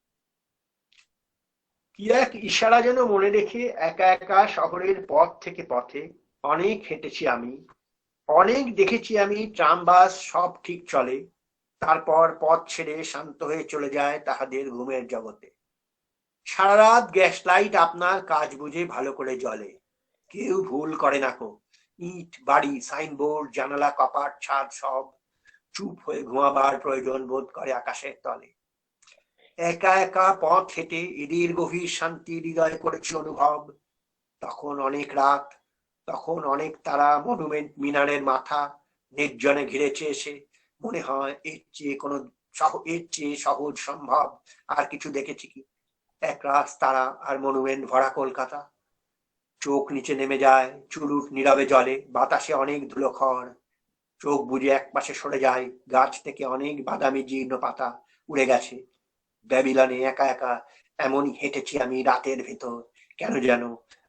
কি এক ইশারা যেন মনে রেখে একা একা শহরের পথ থেকে পথে অনেক হেঁটেছি আমি, অনেক দেখেছি আমি ট্রাম বাস সব ঠিক চলে, তারপর পথ ছেড়ে শান্ত হয়ে চলে যায় তাহাদের ঘুমের জগতে। সারা রাত গ্যাস লাইট আপনার কাজ বুঝে ভালো করে জ্বলে, কেউ ভুল করে না কো, ইট বাড়ি সাইনবোর্ড জানালা কপাট ছাদ সব চুপ হয়ে ঘুমাবার প্রয়োজন বোধ করে আকাশের তলে। একা একা পথ হেঁটে এদের গভীর শান্তি হৃদয় করেছি অনুভব। তখন অনেক রাত, তখন অনেক তারা মনুমেন্ট মিনারের মাথা নির্জনে ঘিরেছে এসে, মনে হয় এর চেয়ে সহজ সম্ভব আর কিছু দেখেছি কি? এক রাত তারা আর মনুমেন্ট ভরা কলকাতা। চোখ নিচে নেমে যায়, চুরুট নীরবে জলে, বাতাসে অনেক ধুলোখড়, চোখ বুজে একপাশে সরে যায়, গাছ থেকে অনেক বাদামি জীর্ণ পাতা উড়ে গেছে। ব্যাবিলনে একা একা এমনই হেঁটেছি আমি রাতের ভেতর, কেন যেন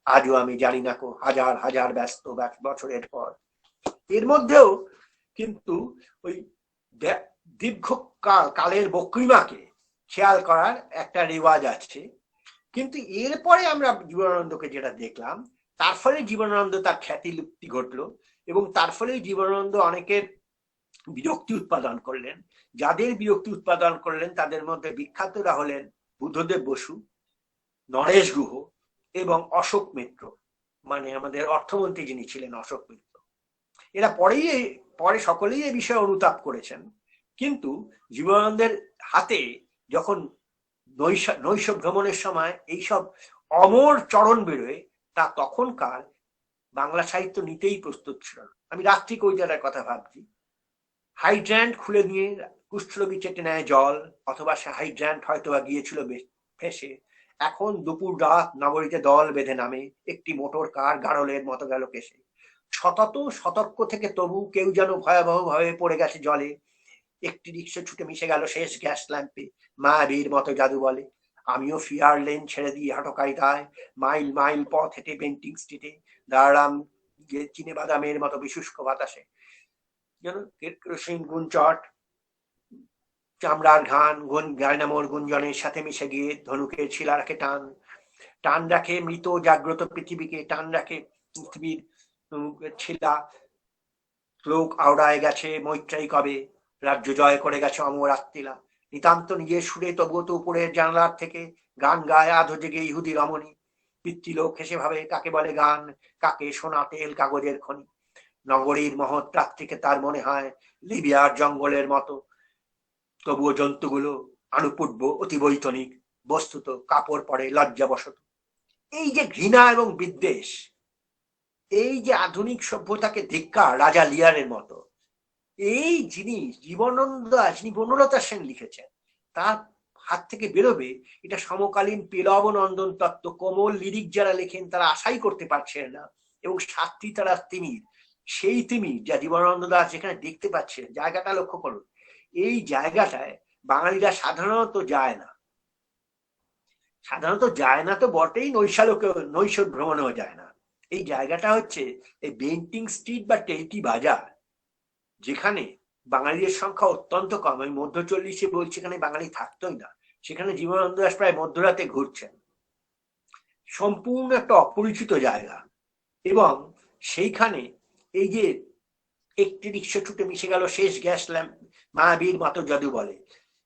আজও আমি জানি না কো, হাজার হাজার ব্যস্ত বছরের পর। এর মধ্যেও কিন্তু ওই দীর্ঘ কালের বক্রিমাকে খেয়াল করার একটা রেওয়াজ আছে। কিন্তু এরপরে আমরা জীবনানন্দকে যেটা দেখলাম, তার ফলে জীবনানন্দ তার খ্যাতি লুপ্তি ঘটলো এবং তার ফলে জীবনানন্দ অনেকের বিরক্তি উৎপাদন করলেন। যাদের বিরক্তি উৎপাদন করলেন তাদের মধ্যে বিখ্যাতরা হলেন বুদ্ধদেব বসু, নরেশ গুহ এবং অশোক মিত্র, মানে আমাদের অর্থমন্ত্রী যিনি ছিলেন অশোক মিত্র। এরা পরে সকলেই এই বিষয়ে অনুতাপ করেছেন। কিন্তু জীবনানন্দের হাতে যখন নৈশ ভ্রমণের সময় এইসব অমর চরণ বেরোয়, তা তখনকার বাংলা সাহিত্য নিতেই প্রস্তুত ছিল না। আমি রাত্রি কবিতাটার কথা ভাবছি। হাইড্র্যান্ট খুলে নিয়ে কুষ্ঠরোগী চেটে নেয় জল, অথবা সে হাইড্র্যান্ট হয়তোবা গিয়েছিল ফেসে। এখন দুপুর রাত নগরীতে দল বেঁধে নামে, একটি মোটর কার গাড়লের মতো গেল কেসে। শতত সতর্ক থেকে তবু কেউ যেন ভয়াবহ ভাবে পড়ে গেছে জলে। একটি রিক্সা ছুটে মিশে গেল শেষ গ্যাস ল্যাম্পে, মায়াবীর মতো জাদু বলে। আমিও ফিয়ার লেন ছেড়ে দিয়ে হাঁটকারিতায় মাইল মাইল পথ হেঁটে পেন্টিং স্ট্রিটে দাঁড়ালাম চিনে বাদামের মতো বিশুষ্ক বাতাসে। যেন কেরোসিন গুঞ্চট, চামড়ার ঘান গায়নামোর গুঞ্জনের সাথে মিশে গিয়ে ধনুকের শিলা রাখে টান, টান রাখে মৃত জাগ্রত পৃথিবীকে, টান রাখে পৃথিবীর ছিলা। লোক আওড়ায় গেছে মৈত্রাই কবে, রাজ্য জয় করে গেছে অমর আত্মিলা। নিতান্ত নিজের সুরে তবুও তো উপরের জানলার থেকে গান গায় আধো জেগে ইহুদি রমণী। পিতৃলোক হেসে ভাবে কাকে বলে গান, কাকে সোনা তেল কাগজের খনি। নগরীর মহৎ প্রাপ্তিকে তার মনে হয় লিবিয়ার জঙ্গলের মতো। তবুও জন্তুগুলো আনুপূর্ব অতি বৈতনিক, বস্তুত কাপড় পরে লজ্জাবশত। এই যে ঘৃণা এবং বিদ্বেষ, এই যে আধুনিক সভ্যতাকে ধিক্কার, রাজা লিয়ারের মতো, এই জিনিস জীবনানন্দ যিনি বনলতা সেন লিখেছেন তার হাত থেকে বেরোবে, এটা সমকালীন পেলব নন্দন তত্ত্ব কোমল লিরিক যারা লেখেন তারা আশাই করতে পারছেন না। এবং সাতটি তারা তিমির, সেই তিমির যা জীবনানন্দ দাস যেখানে দেখতে পাচ্ছেন, জায়গাটা লক্ষ্য করুন। এই জায়গাটায় বাঙালিরা সাধারণত যায় না, তো বটেই, নৈশ ভ্রমণেও যায় না। এই জায়গাটা হচ্ছে এই বেন্টিং স্ট্রিট বা টেলটি বাজার, যেখানে বাঙালিদের সংখ্যা অত্যন্ত কম। আমি মধ্য 40-এ বলছি, এখানে বাঙালি থাকতোই না। সেখানে জীবনানন্দ দাস প্রায় মধ্যরাতে ঘুরছেন, সম্পূর্ণ একটা অপরিচিত জায়গা। এবং সেইখানে এই যে একটি রিক্সা ছুটে মিশে গেল শেষ গ্যাস ল্যাম্প, মায়াবীর মতো জাদু বলে,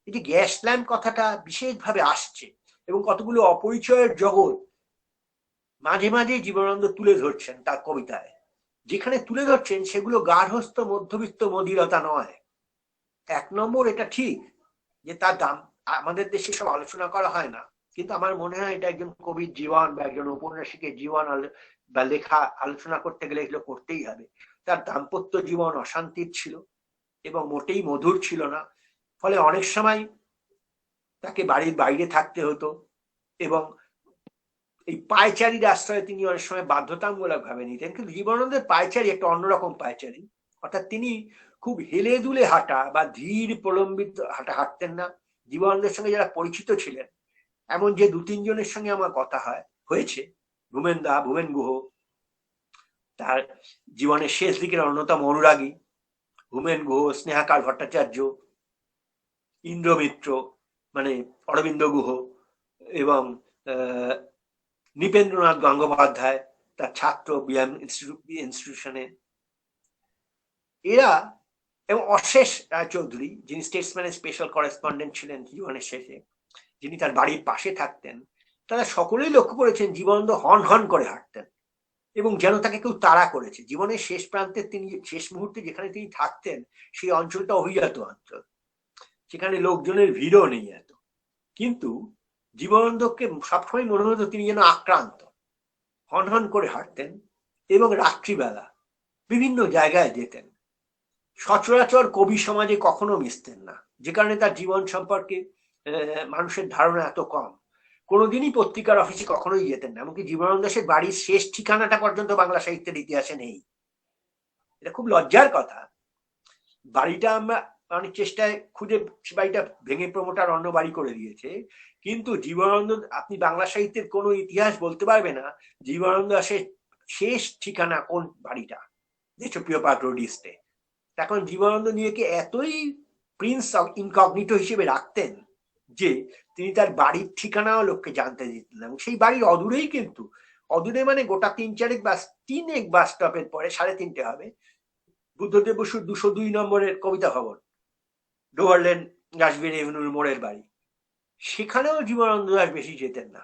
এই যে গ্যাস ল্যাম্প কথাটা বিশেষভাবে আসছে এবং কতগুলো অপরিচয়ের জগৎ মাঝে মাঝে জীবনানন্দ তুলে ধরছেন তার কবিতায়। যেখানে তুলে ধরছেন সেগুলো গার্হস্থ মধ্যবিত্ত মদিরতা নয়। এক নম্বর, এটা ঠিক যে তার দাম আমাদের দেশে সব আলোচনা করা হয় না, কিন্তু আমার মনে হয় এটা একজন কবির জীবন বা একজন ঔপন্যাসিকের জীবন বা লেখা আলোচনা করতে গেলে এগুলো করতেই হবে। তার দাম্পত্য জীবন অশান্তির ছিল এবং মোটেই মধুর ছিল না, ফলে অনেক সময় তাকে বাড়ির বাইরে থাকতে হতো এবং এই পায়চারির আশ্রয়ে তিনি অনেক সময় বাধ্যতামূলক ভাবে নিতেন। কিন্তু জীবনানন্দের পায়চারি একটা অন্যরকম পায়চারি, অর্থাৎ তিনি খুব হেলে দুলে হাঁটা বা ধীর প্রলম্বিত হাঁটা হাঁটতেন না। জীবনানন্দের সঙ্গে যারা পরিচিত ছিলেন, এমন যে 2-3 জনের সঙ্গে আমার কথা হয়েছে, ভূমেন গুহ তার জীবনের শেষ দিকের অন্যতম অনুরাগী, ভূমেন গুহ, স্নেহাকার ভট্টাচার্য, ইন্দ্রমিত্র মানে অরবিন্দ গুহ এবং নৃপেন্দ্রনাথ গঙ্গোপাধ্যায় তার ছাত্র বিএম ইনস্টিটিউশনে, এরা, এবং অশেষ রায়চৌধুরী যিনি স্টেটসম্যানের স্পেশাল করেসপন্ডেন্ট ছিলেন জীবনের শেষে, যিনি তার বাড়ির পাশে থাকতেন, তারা সকলেই লক্ষ্য করেছেন জীবনানন্দ হন হন করে হাঁটতেন এবং যেন তাকে কেউ তাড়া করেছে। জীবনের শেষ প্রান্তে তিনি শেষ মুহূর্তে যেখানে তিনি থাকতেন সেই অঞ্চলটা অভিজাত অঞ্চল, সেখানে লোকজনের ভিড়ও নেই এত, কিন্তু জীবনানন্দকে সবসময় মনে হতো তিনি যেন আক্রান্ত, হনহন করে হাঁটতেন এবং রাত্রিবেলা বিভিন্ন জায়গায় যেতেন। সচরাচর কবি সমাজে কখনো মিশতেন না, যে কারণে তার জীবন সম্পর্কে মানুষের ধারণা এত কম। কোনোদিনই পত্রিকার অফিসে কখনোই যেতেন না, এমনকি জীবনানন্দ দাশের বাড়ির শেষ ঠিকানাটা পর্যন্ত বাংলা সাহিত্যের ইতিহাসে নেই। এটা খুব লজ্জার কথা। বাড়িটা আমরা অনেক চেষ্টায় খুঁজে বাড়িটা ভেঙে প্রমোটার অন্য বাড়ি করে দিয়েছে, কিন্তু জীবনানন্দ, আপনি বাংলা সাহিত্যের কোনো ইতিহাস বলতে পারবে না জীবনানন্দ দাশের শেষ ঠিকানা কোন বাড়িটা, দেশপ্রিয় পার্ক রোড ইস্টে। এখন জীবনানন্দ নিজেকে এতই প্রিন্স অফ ইনকগনিটো হিসেবে রাখতেন যে তিনি তার বাড়ির ঠিকানাও লোককে জানতে দিতেন, এবং সেই বাড়ির অদূরেই, কিন্তু অদূরে মানে গোটা 3-4 বাস স্টপের পরে 3:30 হবে, বুদ্ধদেব বসুর 202 নম্বরের কবিতা ভবন, ডোভারল্যান্ড রাসবিহারী এভিনিউর মোড়ের বাড়ি, সেখানেও জীবনানন্দ দাশ বেশি যেতেন না।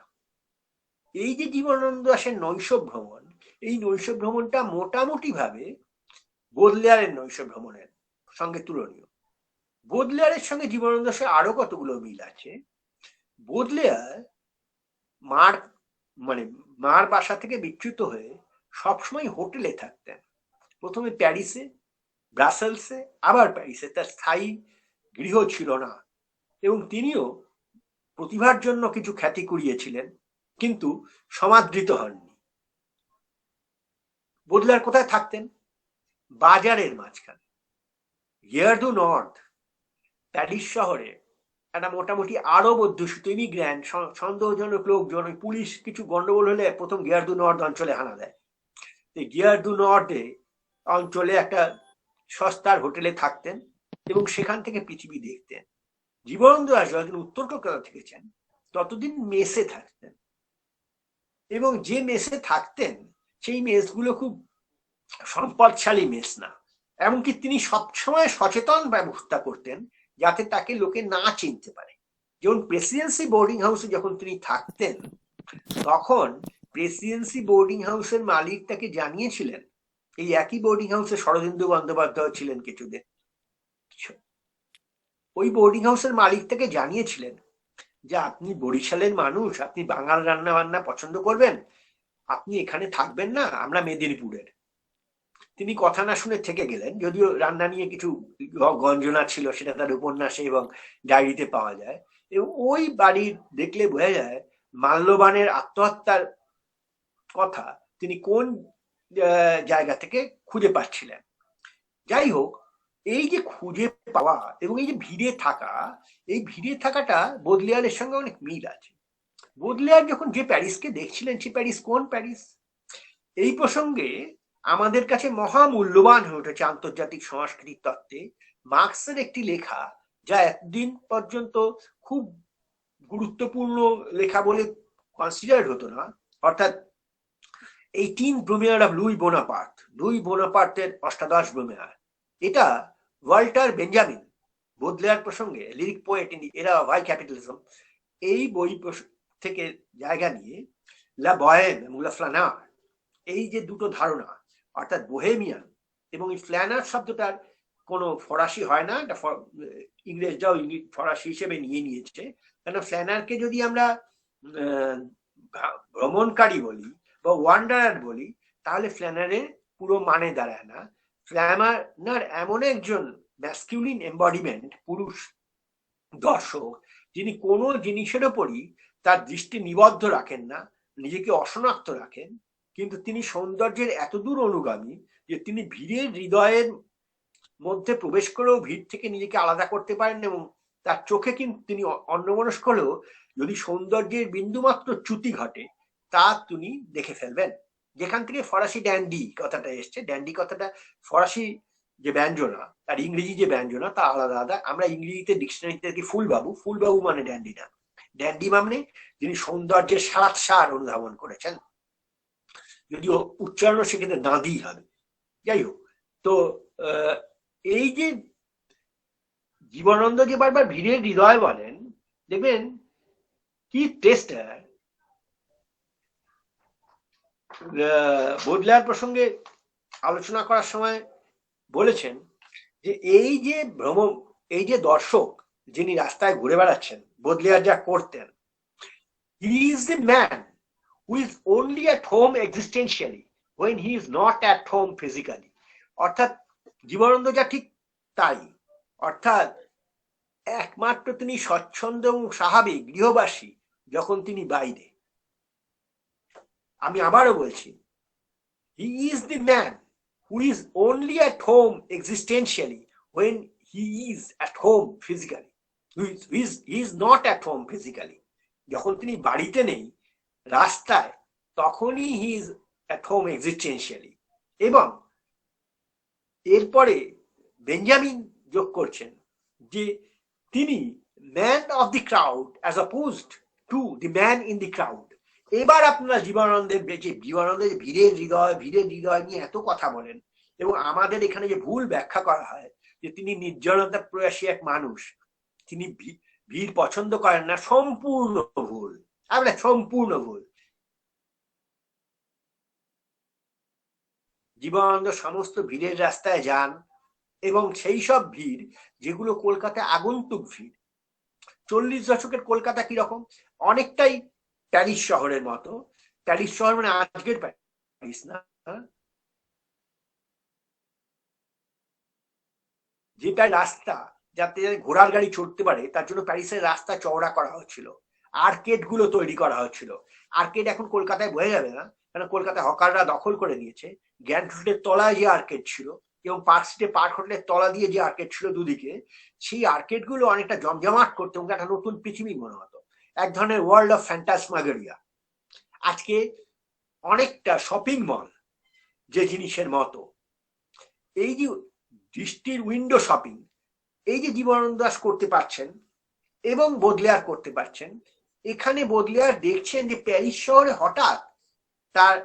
এই যে জীবনানন্দ দাশের নৈশ ভ্রমণ, এই নৈশ ভ্রমণটা মোটামুটি ভাবে বোদলেয়ারের নৈশ ভ্রমণের সঙ্গে তুলনীয়। বোদলেয়ারের সঙ্গে জীবনানন্দ দাশের আরো কতগুলো মিল আছে। বোদলেয়ার মার বাসা থেকে বিচ্যুত হয়ে সবসময় হোটেলে থাকতেন, প্রথমে প্যারিসে, ব্রাসেলসে, আবার প্যারিসে। তার স্থায়ী গৃহ ছিল না, এবং তিনিও প্রতিভার জন্য কিছু খ্যাতি কুড়িয়েছিলেন, কিন্তু সমাদৃত হননি। বোদলেয়ার কোথায় থাকতেন? বাজারের মাঝখানে, গিয়ার দু নর্থ, প্যারিস শহরে একটা মোটামুটি আরব অধ্যুষিত ইমিগ্র্যান্ট সন্দেহজনক লোকজন, পুলিশ কিছু গন্ডগোল হলে প্রথম গিয়ার দু নর্থ অঞ্চলে হানা দেয়। গিয়ার দু নর্থে অঞ্চলে একটা সস্তার হোটেলে থাকতেন এবং সেখান থেকে পৃথিবী দেখতেন। জীবনানন্দ দাশ যতদিন উত্তর কলকাতা থেকেছেন ততদিন মেসে থাকতেন, এবং যে মেসে থাকতেন সেই মেসগুলো খুব সম্পদশালী মেস না, এমনকি তিনি সবসময় সচেতন ব্যবস্থা করতেন যাতে তাকে লোকে না চিনতে পারে। যেমন প্রেসিডেন্সি বোর্ডিং হাউসে যখন তিনি থাকতেন, তখন প্রেসিডেন্সি বোর্ডিং হাউসের মালিক তাকে জানিয়েছিলেন, এই একই বোর্ডিং হাউসে শরদিন্দু বন্দ্যোপাধ্যায় ছিলেন কিছুদিন, ওই বোর্ডিং হাউসের মালিক তাকে জানিয়েছিলেন যে আপনি বরিশালের মানুষ, আপনি বাঙাল রান্না বান্না পছন্দ করবেন, আপনি এখানে থাকবেন না, আমরা মেদিনীপুরের। তিনি কথা না শুনে থেকে গেলেন, যদিও রান্না নিয়ে কিছু গঞ্জনা ছিল, সেটা তার উপন্যাসে এবং ডায়েরিতে পাওয়া যায়। এবং ওই বাড়ি দেখলে বোঝা যায় মাল্যবানের আত্মহত্যার কথা তিনি কোন জায়গা থেকে খুঁজে পাচ্ছিলেন। যাই হোক, এই যে খুঁজে পাওয়া এবং এই যে ভিড়ে থাকা, এই ভিড়ে থাকাটা বোদলেয়ারের সঙ্গে অনেক মিল আছে। বোদলেয়ার যখন যে প্যারিসকে দেখছিলেন, সে প্যারিস কোন প্যারিস? এই প্রসঙ্গে আমাদের কাছে মহামূল্যবান হয়ে উঠেছে আন্তর্জাতিক সংস্কৃতির তত্ত্বে মার্কসের একটি লেখা, যা এতদিন পর্যন্ত খুব গুরুত্বপূর্ণ লেখা বলে কনসিডার হতো না, অর্থাৎ 18 ব্রুমেয়ার অফ লুই বোনাপার্টের অষ্টাদশ ব্রুমেয়ার। এটা ওয়াল্টার বেঞ্জামিন, বোদলেয়ার প্রসঙ্গে lyric poet in the era of high capitalism, এই বই থেকে জায়গা নিয়ে লা বয়েম এবং লা ফ্লানার, এই যে দুটো ধারণা, অর্থাৎ বোহেমিয়ান এবং এই ফ্ল্যানার শব্দটার কোনো ফরাসি হয় না, ইংরেজরাও ফরাসি হিসেবে নিয়ে নিয়েছে। কেন ফ্ল্যানারকে যদি আমরা ভ্রমণকারী বলি বা ওয়ান্ডারার বলি, তাহলে ফ্ল্যানারের পুরো মানে দাঁড়ায় না। ফ্ল্যানার এমন একজন ম্যাসকিউলিন এম্বডিমেন্ট, পুরুষ দর্শক, যিনি কোনো জিনিসের ওপরই তার দৃষ্টি নিবদ্ধ রাখেন না, নিজেকে অশনাক্ত রাখেন, কিন্তু তিনি সৌন্দর্যের এতদূর অনুগামী যে তিনি ভিড়ের হৃদয়ের মধ্যে প্রবেশ করেও ভিড় থেকে নিজেকে আলাদা করতে পারেন, এবং তার চোখে কিন্তু তিনি অন্যমনস্ক হলেও যদি সৌন্দর্যের বিন্দুমাত্র চ্যুতি ঘটে তা তিনি দেখে ফেলবেন। যেখান থেকে ফরাসি ড্যান্ডি কথাটা এসছে, ড্যান্ডি কথাটা ফরাসি যে ব্যঞ্জনা আর ইংরেজি যে ব্যঞ্জনা তা আলাদা আলাদা। আমরা ইংরেজিতে ডিকশনারিতে দেখি ফুলবাবু মানে ড্যান্ডি না, ড্যান্ডি মানে যিনি সৌন্দর্যের সার অনুধাবন করেছেন, যদিও উচ্চারণ সেক্ষেত্রে দাঁড়ি হবে। যাই হোক, তো এই যে জীবনানন্দ যে বারবার ভিড়ের হৃদয় বলেন, দেখবেন কি টেস্টার বোদলেয়ার প্রসঙ্গে আলোচনা করার সময় বলেছেন যে এই যে ভ্রমণ, এই যে দর্শক যিনি রাস্তায় ঘুরে বেড়াচ্ছেন, বোদলেয়ার যা করতেন, he is the man who is only at home existentially when he is not at home physically. অর্থাৎ জীবনানন্দ যা ঠিক তাই, অর্থাৎ একমাত্র তিনি স্বচ্ছন্দ এবং স্বাভাবিক গৃহবাসী যখন তিনি বাইরে। আমি আবারও বলছি, he is the man who is only at home existentially when he is at home physically. He is not at home physically. যখন তিনি বাড়িতে নেই, রাস্তায়, তখনই he is at home existentially. এবং এরপরে বেঞ্জামিন যোগ করছেন যে তিনি man of the crowd as opposed to the man in the crowd. এবার আপনারা জীবনানন্দের ভিড়ের হৃদয় নিয়ে এত কথা বলেন, এবং আমাদের এখানে যে ভুল ব্যাখ্যা করা হয় যে তিনি নির্জনতা প্রয়াসী এক মানুষ, তিনি ভিড় পছন্দ করেন না, সম্পূর্ণ ভুল। সম্পূর্ণ ভুল। জীবনানন্দ সমস্ত ভিড়ের রাস্তায় যান, এবং সেই সব ভিড় যেগুলো কলকাতায় আগন্তুক ভিড়। 40 দশকের কলকাতা কিরকম? অনেকটাই প্যারিস শহরের মতো। প্যারিস শহর মানে আজকের প্যারিস না, যেটা রাস্তা যাতে ঘোড়ার গাড়ি চড়তে পারে তার জন্য প্যারিসের রাস্তা চওড়া করা হচ্ছিল, আর্কেড গুলো তৈরি করা হচ্ছিল। আর্কেড এখন কলকাতায় বোঝা যাবে না, কারণ কলকাতায় হকাররা দখল করে নিয়েছে। গ্র্যান্ড হোটেলের তলায় যে আর্কেড ছিল এবং পার্ক স্ট্রিটে পার্ক হোটেলের তলা দিয়ে যে আর্কেড ছিল দুদিকে, সেই আর্কেড গুলো অনেকটা জমজমাট করতে এবং একটা নতুন পৃথিবী মনে হতো, এক ধরনের ওয়ার্ল্ড অফ ফ্যান্টাসমাগোরিয়া। আজকে অনেকটা শপিং মল যে জিনিসের মতো। এই যে দৃষ্টির উইন্ডো শপিং, এই যে জীবনানন্দ দাশ করতে পারছেন এবং বোদলেয়ার করতে পারছেন, এখানে বোদলেয়ার দেখছেন যে প্যারিস শহরে হঠাৎ তার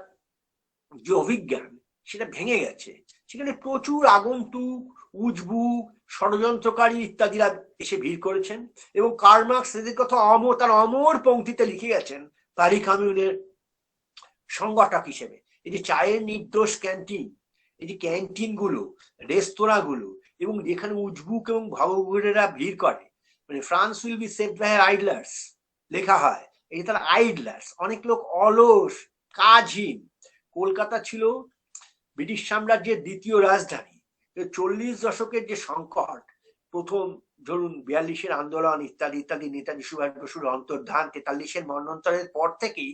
যে অভিজ্ঞান সেটা ভেঙে গেছে। সেখানে প্রচুর আগন্তুক, উজবুক, ষড়যন্ত্রকারী ইত্যাদিরা এসে ভিড় করেছেন, এবং কার্ল মার্কস এদের কথা তার অমর পংক্তিতে লিখে গেছেন পারি কমিউনের সংগঠক হিসেবে। এই যে চায়ের নির্দোষ ক্যান্টিন, এই যে ক্যান্টিন গুলো, রেস্তোরাঁ গুলো, এবং যেখানে উজবুক এবং ভাবগুরেরা ভিড় করে, মানে France will be saved by idlers লেখা হয়, এই তার আইডলার্স, অনেক লোক অলস, কাজহীন। কলকাতা ছিল ব্রিটিশ সাম্রাজ্যের দ্বিতীয় রাজধানী। 40 দশকের যে সংকট, প্রথম ধরুন 42-এর আন্দোলন ইত্যাদি ইত্যাদি, নেতাজি সুভাষ বসুর অন্তর্ধান, 43-এর মন্বন্তরের পর থেকেই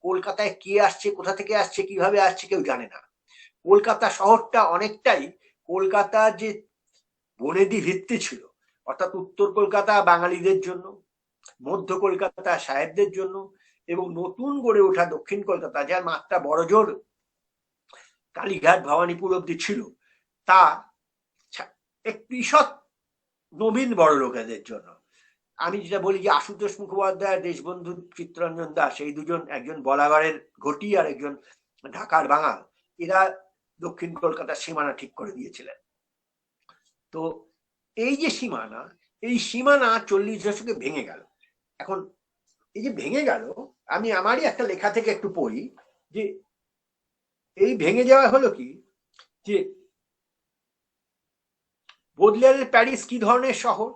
কলকাতায় কে আসছে, কোথা থেকে আসছে, কিভাবে আসছে কেউ জানে না। কলকাতা শহরটা অনেকটাই কলকাতা যে বনেদি ভিত্তি ছিল, অর্থাৎ উত্তর কলকাতা বাঙালিদের জন্য, মধ্য কলকাতা সাহেবদের জন্য, এবং নতুন গড়ে ওঠা দক্ষিণ কলকাতা যার মাত্রা বড়জোর কালীঘাট ভবানীপুর অব্দি ছিল, তা একটু ঈষৎ নবীন বড় লোকেদের জন্য। আমি যেটা বলি যে আশুতোষ মুখোপাধ্যায়, দেশবন্ধু চিত্তরঞ্জন দাস, এই দুজন, একজন বলাগড়ের ঘটি আর একজন ঢাকার বাঙাল, এরা দক্ষিণ কলকাতার সীমানা ঠিক করে দিয়েছিলেন। তো এই যে সীমানা, এই সীমানা 40 দশকে ভেঙে গেল। এখন এই যে ভেঙে গেল, আমি আমারই একটা লেখা থেকে একটু পড়ি যে এই ভেঙে যাওয়া হলো কি, যে বোদলেয়ারের প্যারিস কি ধরনের শহর?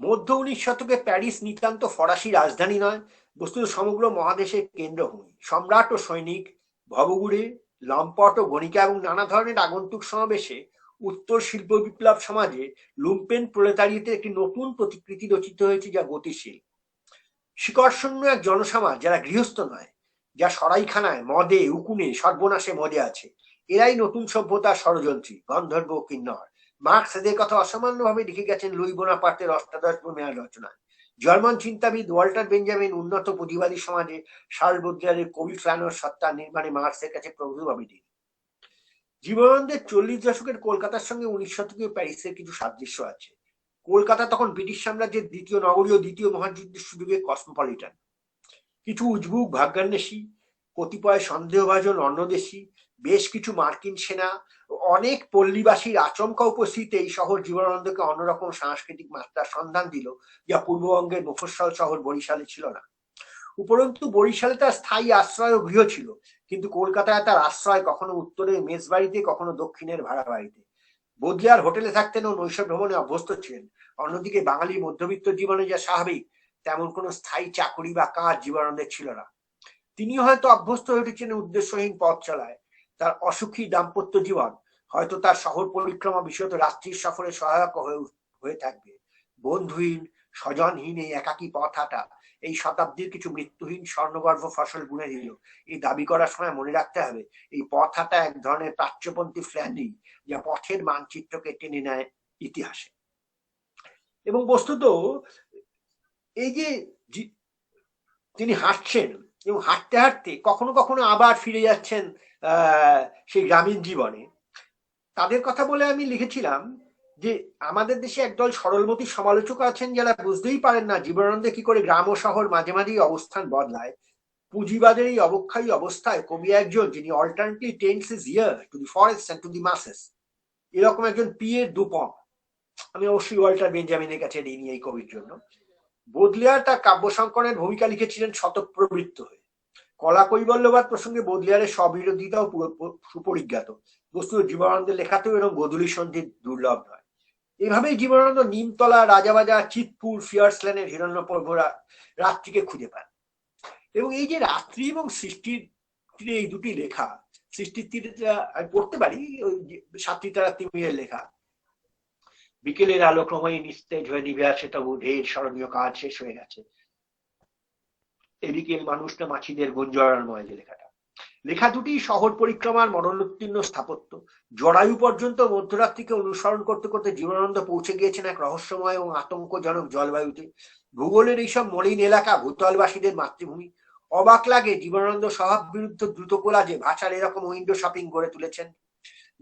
মধ্য 19 শতকে প্যারিস নিতান্ত ফরাসি রাজধানী নয়, বস্তুত সমগ্র মহাদেশের কেন্দ্রভূমি। সম্রাট ও সৈনিক, ভবঘুরে, লম্পট ও গণিকা এবং নানা ধরনের আগন্তুক সমাবেশে উত্তর শিল্প বিপ্লব সমাজে লুম্পেন প্রলেতারিয়েতের একটি নতুন প্রতিকৃতি রচিত হয়েছে, যা গতিশীল। শিকড়শূন্য এক জনসমাজ যারা গৃহস্থ নয়, যা সরাইখানায়, মদে, উকুনে, সর্বনাশে মদে আছে। এরাই নতুন সভ্যতার ষড়যন্ত্রী, গন্ধর্ব ও কিন্নর। মার্কস এদের কথা অসামান্যভাবে লিখে গেছেন লুই বোনাপার্টের অষ্টাদশ মেয়াদ রচনায়। জার্মান চিন্তাবিদ ওয়াল্টার বেঞ্জামিন উন্নত পুঁজিবাদী সমাজে শার্ল বোদলেয়ারের কবি ফ্লানোর সত্তা নির্মাণে মার্কসের কাছে প্রভুভাবে দিন। জীবনানন্দের 40 দশকের কলকাতার সঙ্গে 19 শতকীয় প্যারিসের কিছু সাদৃশ্য আছে। কলকাতা তখন ব্রিটিশ সাম্রাজ্যের দ্বিতীয় নগরী ও দ্বিতীয় মহাযুদ্ধের সুযোগে কসমোপলিটান। কিছু উজবুক ভাগ্যান্বেষী, কতিপয় সন্দেহভাজন অন্যদেশী, বেশ কিছু মার্কিন সেনা, অনেক পল্লীবাসীর আচমকা উপস্থিতিতে এই শহর জীবনানন্দকে অন্যরকম সাংস্কৃতিক মাত্রার সন্ধান দিল, যা পূর্ববঙ্গের মফস্বল শহর বরিশালে ছিল না। উপরন্তু বরিশালে তার স্থায়ী আশ্রয় ও গৃহ ছিল, কিন্তু কলকাতায় তার আশ্রয় কখনো উত্তরের মেস বাড়িতে, কখনো দক্ষিণের ভাড়া বাড়িতে। বোদলেয়ার হোটেলে থাকতেন ও নৈশ ভ্রমণে অভ্যস্ত ছিলেন। অন্যদিকে বাঙালির মধ্যবিত্ত জীবনে যা স্বাভাবিক, তেমন কোনো স্থায়ী চাকরি বা কাজ জীবনানন্দের ছিল না। তিনি হয়তো অভ্যস্ত হয়ে উঠেছেন উদ্দেশ্যহীন পথ চলায়। তার অসুখী দাম্পত্য জীবন হয়তো তার শহর পরিক্রমা, বিশেষত রাত্রির সফরে সহায়ক হয়ে থাকবে। বন্ধুহীন, স্বজনহীন এই একাকী পথ হাঁটা এই শতাব্দীর কিছু মৃত্যুহীন স্বর্ণগর্ভ ফসল বুনে দিল, এই দাবি করার সময় মনে রাখতে হবে এই পথ হাঁটা এক ধরনের প্রাচ্যপন্থী ফ্ল্যানি, যা পথের মানচিত্রকে টেনে নেয় ইতিহাসে। এবং বস্তুত এই যে তিনি হাঁটছেন এবং হাঁটতে হাঁটতে কখনো কখনো আবার ফিরে যাচ্ছেন সেই গ্রামীণ জীবনে, তাদের কথা বলে আমি লিখেছিলাম যে আমাদের দেশে একদল সরলমতি সমালোচক আছেন যারা বুঝতেই পারেন না জীবনানন্দে কি করে গ্রাম ও শহর মাঝে মাঝেই অবস্থান বদলায়। পুঁজিবাদের এই অবক্ষয়ী অবস্থায় কবি একজন যিনি alternately tends his ear to the forest and to the masses, এরকম একজন পিয়ের দুপম। আমি অবশ্যই ওয়াল্টার বেঞ্জামিনের কাছে ঋণী এই কবির জন্য। বোদলেয়ার তার কাব্য সংকলনের ভূমিকা লিখেছিলেন শতপ্রবৃত্ত হয়ে। কলা কৈবল্যবাদ প্রসঙ্গে বোদলেয়ারের স্ববিরোধিতাও সুপরিজ্ঞাত, বস্তুত জীবনানন্দের লেখাতেও এরকম গোধূলি সন্ধি দুর্লভ নয়। এভাবেই জীবনানন্দ নিমতলা, রাজাবাজার, চিতপুর, ফিয়ার্সল্যান্ডের হিরণ্যপ্রভরা রাত্রিকে খুঁজে পান। এবং এই যে রাত্রি এবং সৃষ্টির তীরে এই দুটি লেখা, সৃষ্টির তীরে আমি পড়তে পারি ওই সাতটি তারা তিমিরের লেখা, বিকেলের আলো ক্রমেই নিস্তেজ হয়ে নিভে আসে, তবু ঢের স্মরণীয় কাজ শেষ হয়ে গেছে। এদিকে মানুষ না মাছিদের গুঞ্জরণময় যে লেখা দুটি শহর পরিক্রমার মরণোত্তীর্ণ স্থাপত্য। জরায়ু পর্যন্ত মধ্যরাত্রিকে অনুসরণ করতে করতে জীবনানন্দ পৌঁছে গিয়েছেন এক রহস্যময় এবং আতঙ্কজনক জলবায়ুতে। ভূগোলের এইসব মলিন এলাকা ভূতলবাসীদের মাতৃভূমি। অবাক লাগে জীবনানন্দ স্বভাব বিরুদ্ধ দ্রুত কোলাজে ভাষার এরকম উইন্ডো শপিং গড়ে তুলেছেন।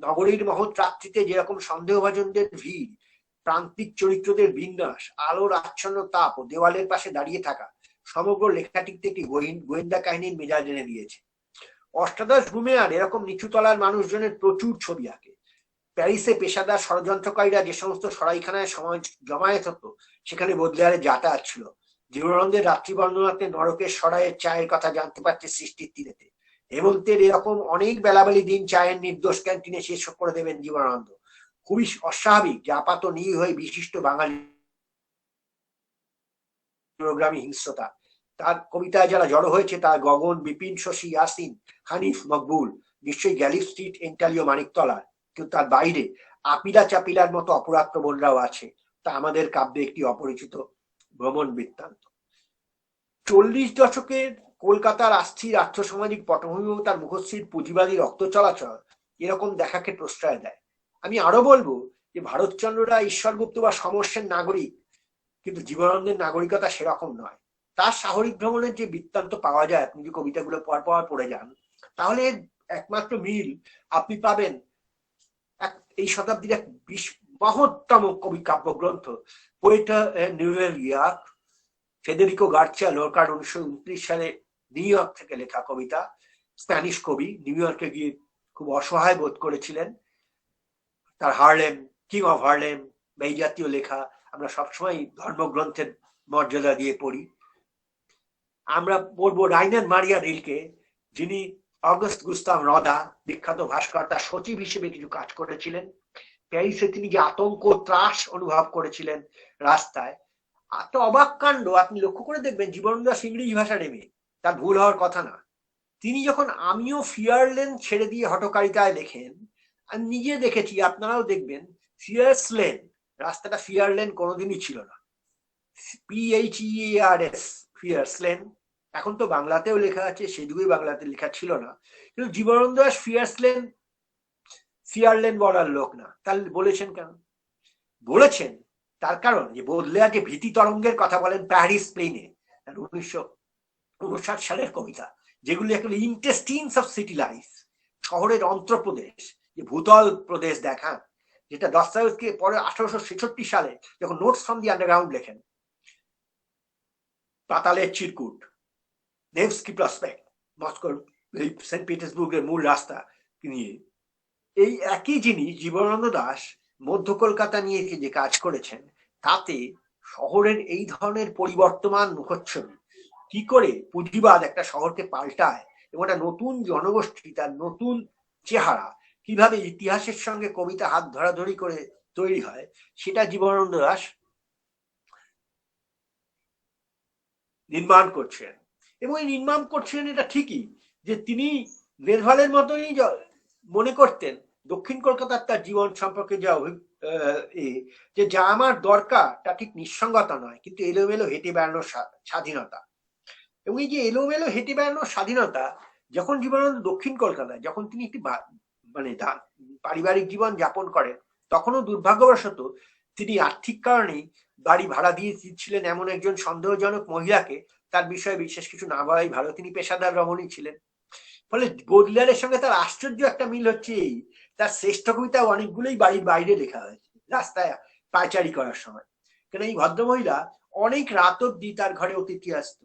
নগরীর মহৎ রাত্রিতে যেরকম সন্দেহভাজনদের ভিড়, প্রান্তিক চরিত্রদের বিন্যাস, আলোর আচ্ছন্ন তাপ ও দেওয়ালের পাশে দাঁড়িয়ে থাকা সমগ্র লেখাটিতে একটি গোয়েন্দা কাহিনীর মেজাজ এনে দিয়েছে। অষ্টাদশ রুমেয়ার এরকম নিচুতলার মানুষজনের প্রচুর ছবি আঁকে। প্যারিসে পেশাদার ষড়যন্ত্রকারীরা যে সমস্ত সরাইখানায় সময় জমায়েত হতো, সেখানে বোদলেয়ারের যাতায়াত ছিল। জীবনানন্দের রাত্রি বর্ণনাতে নরকের সরাইয়ের চায়ের কথা জানতে পারছে সৃষ্টির তীরেতে। হেমন্তের এরকম অনেক বেলাবেলি দিন চায়ের নির্দোষ ক্যান্টিনে শেষ করে দেবেন জীবনানন্দ। খুবই অস্বাভাবিক যে আপাত নিরীহ হয়ে বিশিষ্ট বাঙালি প্রোগ্রামী হিংস্রতা। তার কবিতায় যারা জড়ো হয়েছে তার গগন, বিপিন, শশী, ইয়াসিন, হানিফ, মকবুল, নিশ্চয়ই গ্যালি স্ট্রিট, এন্টালিও, মানিকতলা, কিন্তু তার বাইরে আপিলা চাপিলার মতো অপরাধ প্রবণরাও আছে। তা আমাদের কাব্যে একটি অপরিচিত ভ্রমণ বৃত্তান্ত। 40 দশকের কলকাতার অস্থির আর্থসামাজিক পটভূমিও তার মুখশ্রীর পুঁজিবাদী রক্ত চলাচল এরকম দেখাকে প্রশ্রয় দেয়। আমি আরো বলবো যে ভারতচন্দ্র রায়, ঈশ্বরগুপ্ত বা সমস্যের নাগরিক, কিন্তু জীবনানন্দের নাগরিকতা সেরকম নয়। তার সাহরিক ভ্রমণের যে বৃত্তান্ত পাওয়া যায়, আপনি যে কবিতাগুলো পর পড়ে যান, তাহলে একমাত্র মিল আপনি পাবেন এই শতাব্দীর এক মহত্তম কবি কাব্যগ্রন্থ পোয়েটা নিউয়েল ইয়ার্ক, ফেদেরিকো গার্চিয়া লোরকার 1929 সালে নিউ ইয়র্ক থেকে লেখা কবিতা। স্প্যানিশ কবি, নিউ ইয়র্কে গিয়ে খুব অসহায় বোধ করেছিলেন। তার হার্লেম, কিং অফ হার্লেম, এই জাতীয় লেখা আমরা সবসময় ধর্মগ্রন্থের মর্যাদা দিয়ে পড়ি। আমরা পড়বো রাইনার মারিয়া রিলকে, যিনি অগস্ট গুস্তাভ রদা, বিখ্যাত ভাস্কর, তার সচিব হিসেবে কিছু কাজ করেছিলেন। প্যারিসে তিনি যে আতঙ্ক, ত্রাস অনুভব করেছিলেন রাস্তায়, একটা অবাক কাণ্ড। আপনি লক্ষ্য করে দেখবেন জীবনানন্দ দাশ ইংরেজি ভাষা নেবে, তার ভুল হওয়ার কথা না। তিনি যখন আমিও ফিয়ারলেন ছেড়ে দিয়ে হঠকারিতায় লেখেন, আমি নিজে দেখেছি, আপনারাও দেখবেন, ফিয়ার্সলেন, রাস্তাটা ফিয়ারলেন কোনোদিনই ছিল না। PHEARS, ফিয়ার্সলেন। এখন তো বাংলাতেও লেখা আছে, সে যুগে বাংলাতে লেখা ছিল না। কিন্তু জীবনানন্দ দাশ ফিয়ারলেন বলার লোক না। তাহলে বলেছেন কেন? বলেছেন তার কারণ যে বোদলেয়ার যে ভীতি তরঙ্গের কথা বলেন প্যারিস প্লেনে, 1959 সালের কবিতা, যেগুলি একেবারে ইন্টেস্টিনস অফ সিটি লাইফ, শহরের অন্ত্রপ্রদেশ, যে ভূতল প্রদেশ দেখান, যেটা দস্তায়েভস্কি পরে 1866 সালে যখন নোটস ফ্রম দি আন্ডারগ্রাউন্ড লেখেন, পাতালের চিরকুট, নেভস্কি প্রসপেক্ট, মস্কোর সেন্ট পিটার্সবুর্গের মূল রাস্তা নিয়ে, এই একই জিনিস জীবনানন্দ দাশ মধ্য কলকাতা নিয়ে যে কাজ করেছেন, তাতে শহরের এই ধরনের পরিবর্তমান মুখচ্ছবি, কি করে পুঁজিবাদ একটা শহরকে পাল্টায় এবং একটা নতুন জনগোষ্ঠী, তার নতুন চেহারা কিভাবে ইতিহাসের সঙ্গে কবিতা হাত ধরাধরি করে তৈরি হয়, সেটা জীবনানন্দ দাশ নির্মাণ করছেন। এবং এই নির্মাণ করছেন এটা ঠিকই যে তিনি নেরভালের মতোই মনে করতেন দক্ষিণ কলকাতার তার জীবন সম্পর্কে যে যা আমার দরকার তা ঠিক নিঃসঙ্গতা নয়, কিন্তু এলোমেলো হেঁটে বেড়ানোর স্বাধীনতা। এবং এই যে এলোমেলো হেঁটে বেড়ানোর স্বাধীনতা, যখন জীবনানন্দ দক্ষিণ কলকাতায়, যখন তিনি একটি মানে পারিবারিক জীবন যাপন করেন, তখনও দুর্ভাগ্যবশত তিনি আর্থিক কারণেই বাড়ি ভাড়া দিয়ে দিচ্ছিলেন এমন একজন সন্দেহজনক মহিলাকে। তার বিষয়ে বিশেষ কিছু না বলাই ভালো, তিনি পেশাদার রমণী ছিলেন। ফলে বদলিয়ারের সঙ্গে তার আশ্চর্য একটা মিল হচ্ছে এই, তার শ্রেষ্ঠ কবিতা অনেকগুলোই বাড়ির বাইরে লেখা হয়েছে রাস্তায় পায়চারি করার সময়। কেন এই ভদ্রমহিলা অনেক রাত অব্দি তার ঘরে অতিথি আসত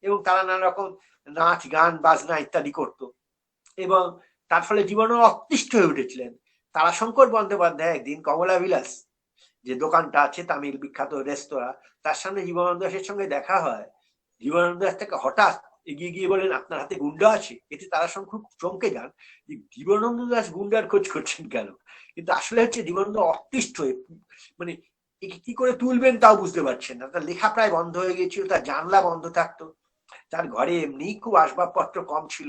এবং তারা নানা রকম নাচ গান বাজনা ইত্যাদি করত, এবং তার ফলে জীবনে অতিষ্ঠ হয়ে উঠেছিলেন। তারাশঙ্কর বন্দ্যোপাধ্যায় একদিন কমলা বিলাস যে দোকানটা আছে, তামিল বিখ্যাত রেস্তোরাঁ, তার সামনে জীবনানন্দ দাশের সঙ্গে দেখা হয়। জীবনানন্দ দাস থেকে হঠাৎ এগিয়ে গিয়ে বলেন, আপনার হাতে গুন্ডা আছে? এতে তারাশঙ্কর খুব চমকে যান যে জীবনানন্দ দাস গুন্ডার খোঁজ করছেন কেন। কিন্তু আসলে হচ্ছে জীবনানন্দ অতিষ্ঠ হয়ে, মানে কি করে তুলবেন তাও বুঝতে পারছেন না। তার লেখা প্রায় বন্ধ হয়ে গিয়েছিল, তার জানলা বন্ধ থাকতো, তার ঘরে এমনি খুব আসবাবপত্র কম ছিল,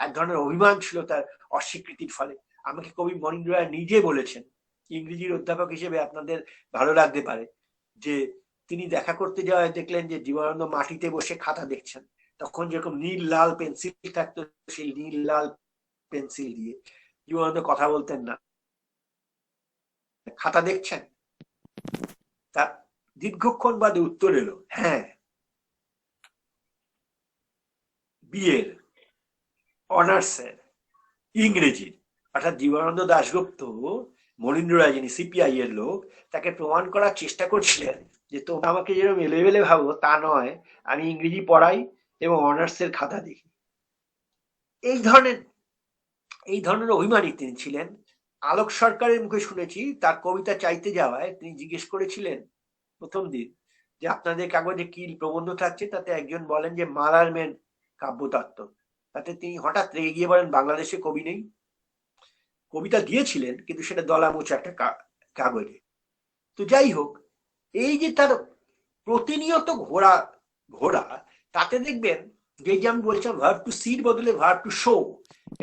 এক ধরনের অভিমান ছিল তার অস্বীকৃতির ফলে। আমাকে কবি মনীন্দ্র রায় নিজে বলেছেন, ইংরেজির অধ্যাপক হিসেবে আপনাদের ভালো লাগতে পারে, যে তিনি দেখা করতে যাওয়ায় দেখলেন যে জীবনানন্দ মাটিতে বসে খাতা দেখছেন। তখন যেরকম নীল লাল পেন্সিল থাকতো, সেই নীল লাল পেন্সিল দিয়ে জীবনানন্দ কথা বলতেন না। খাতা দেখছেন? তার দীর্ঘক্ষণ বাদে উত্তর এলো, হ্যাঁ, বিএর অনার্সের ইংরেজির। অর্থাৎ জীবনানন্দ দাশগুপ্ত, মনীন্দ্র রায় যিনি সিপিআই এর লোক, তাকে প্রমাণ করার চেষ্টা করছিলেন যে তোমরা আমাকে যেরকম এলেবেলে ভাবো তা নয়, আমি ইংরেজি পড়াই এবং অনার্সের খাতা দেখি। এই ধরনের অভিমানী তিনি ছিলেন। আলোক সরকারের মুখে শুনেছি, তার কবিতা চাইতে যাওয়ায় তিনি জিজ্ঞেস করেছিলেন প্রথম দিন যে আপনাদের কাগজে কি প্রবন্ধ থাকছে। তাতে একজন বলেন যে মালার মেন কাব্যতত্ত্ব। তাতে তিনি হঠাৎ রেগে গিয়ে বলেন, বাংলাদেশে কবি নেই। কবিতা দিয়েছিলেন কিন্তু সেটা দলামোচা একটা কাগজে। তো যাই হোক, এই যে তার প্রতিনিয়ত ঘোরা, তাতে দেখবেন যে আমি বলছিলাম ভার্ব টু সির বদলে ভার্ব টু শো।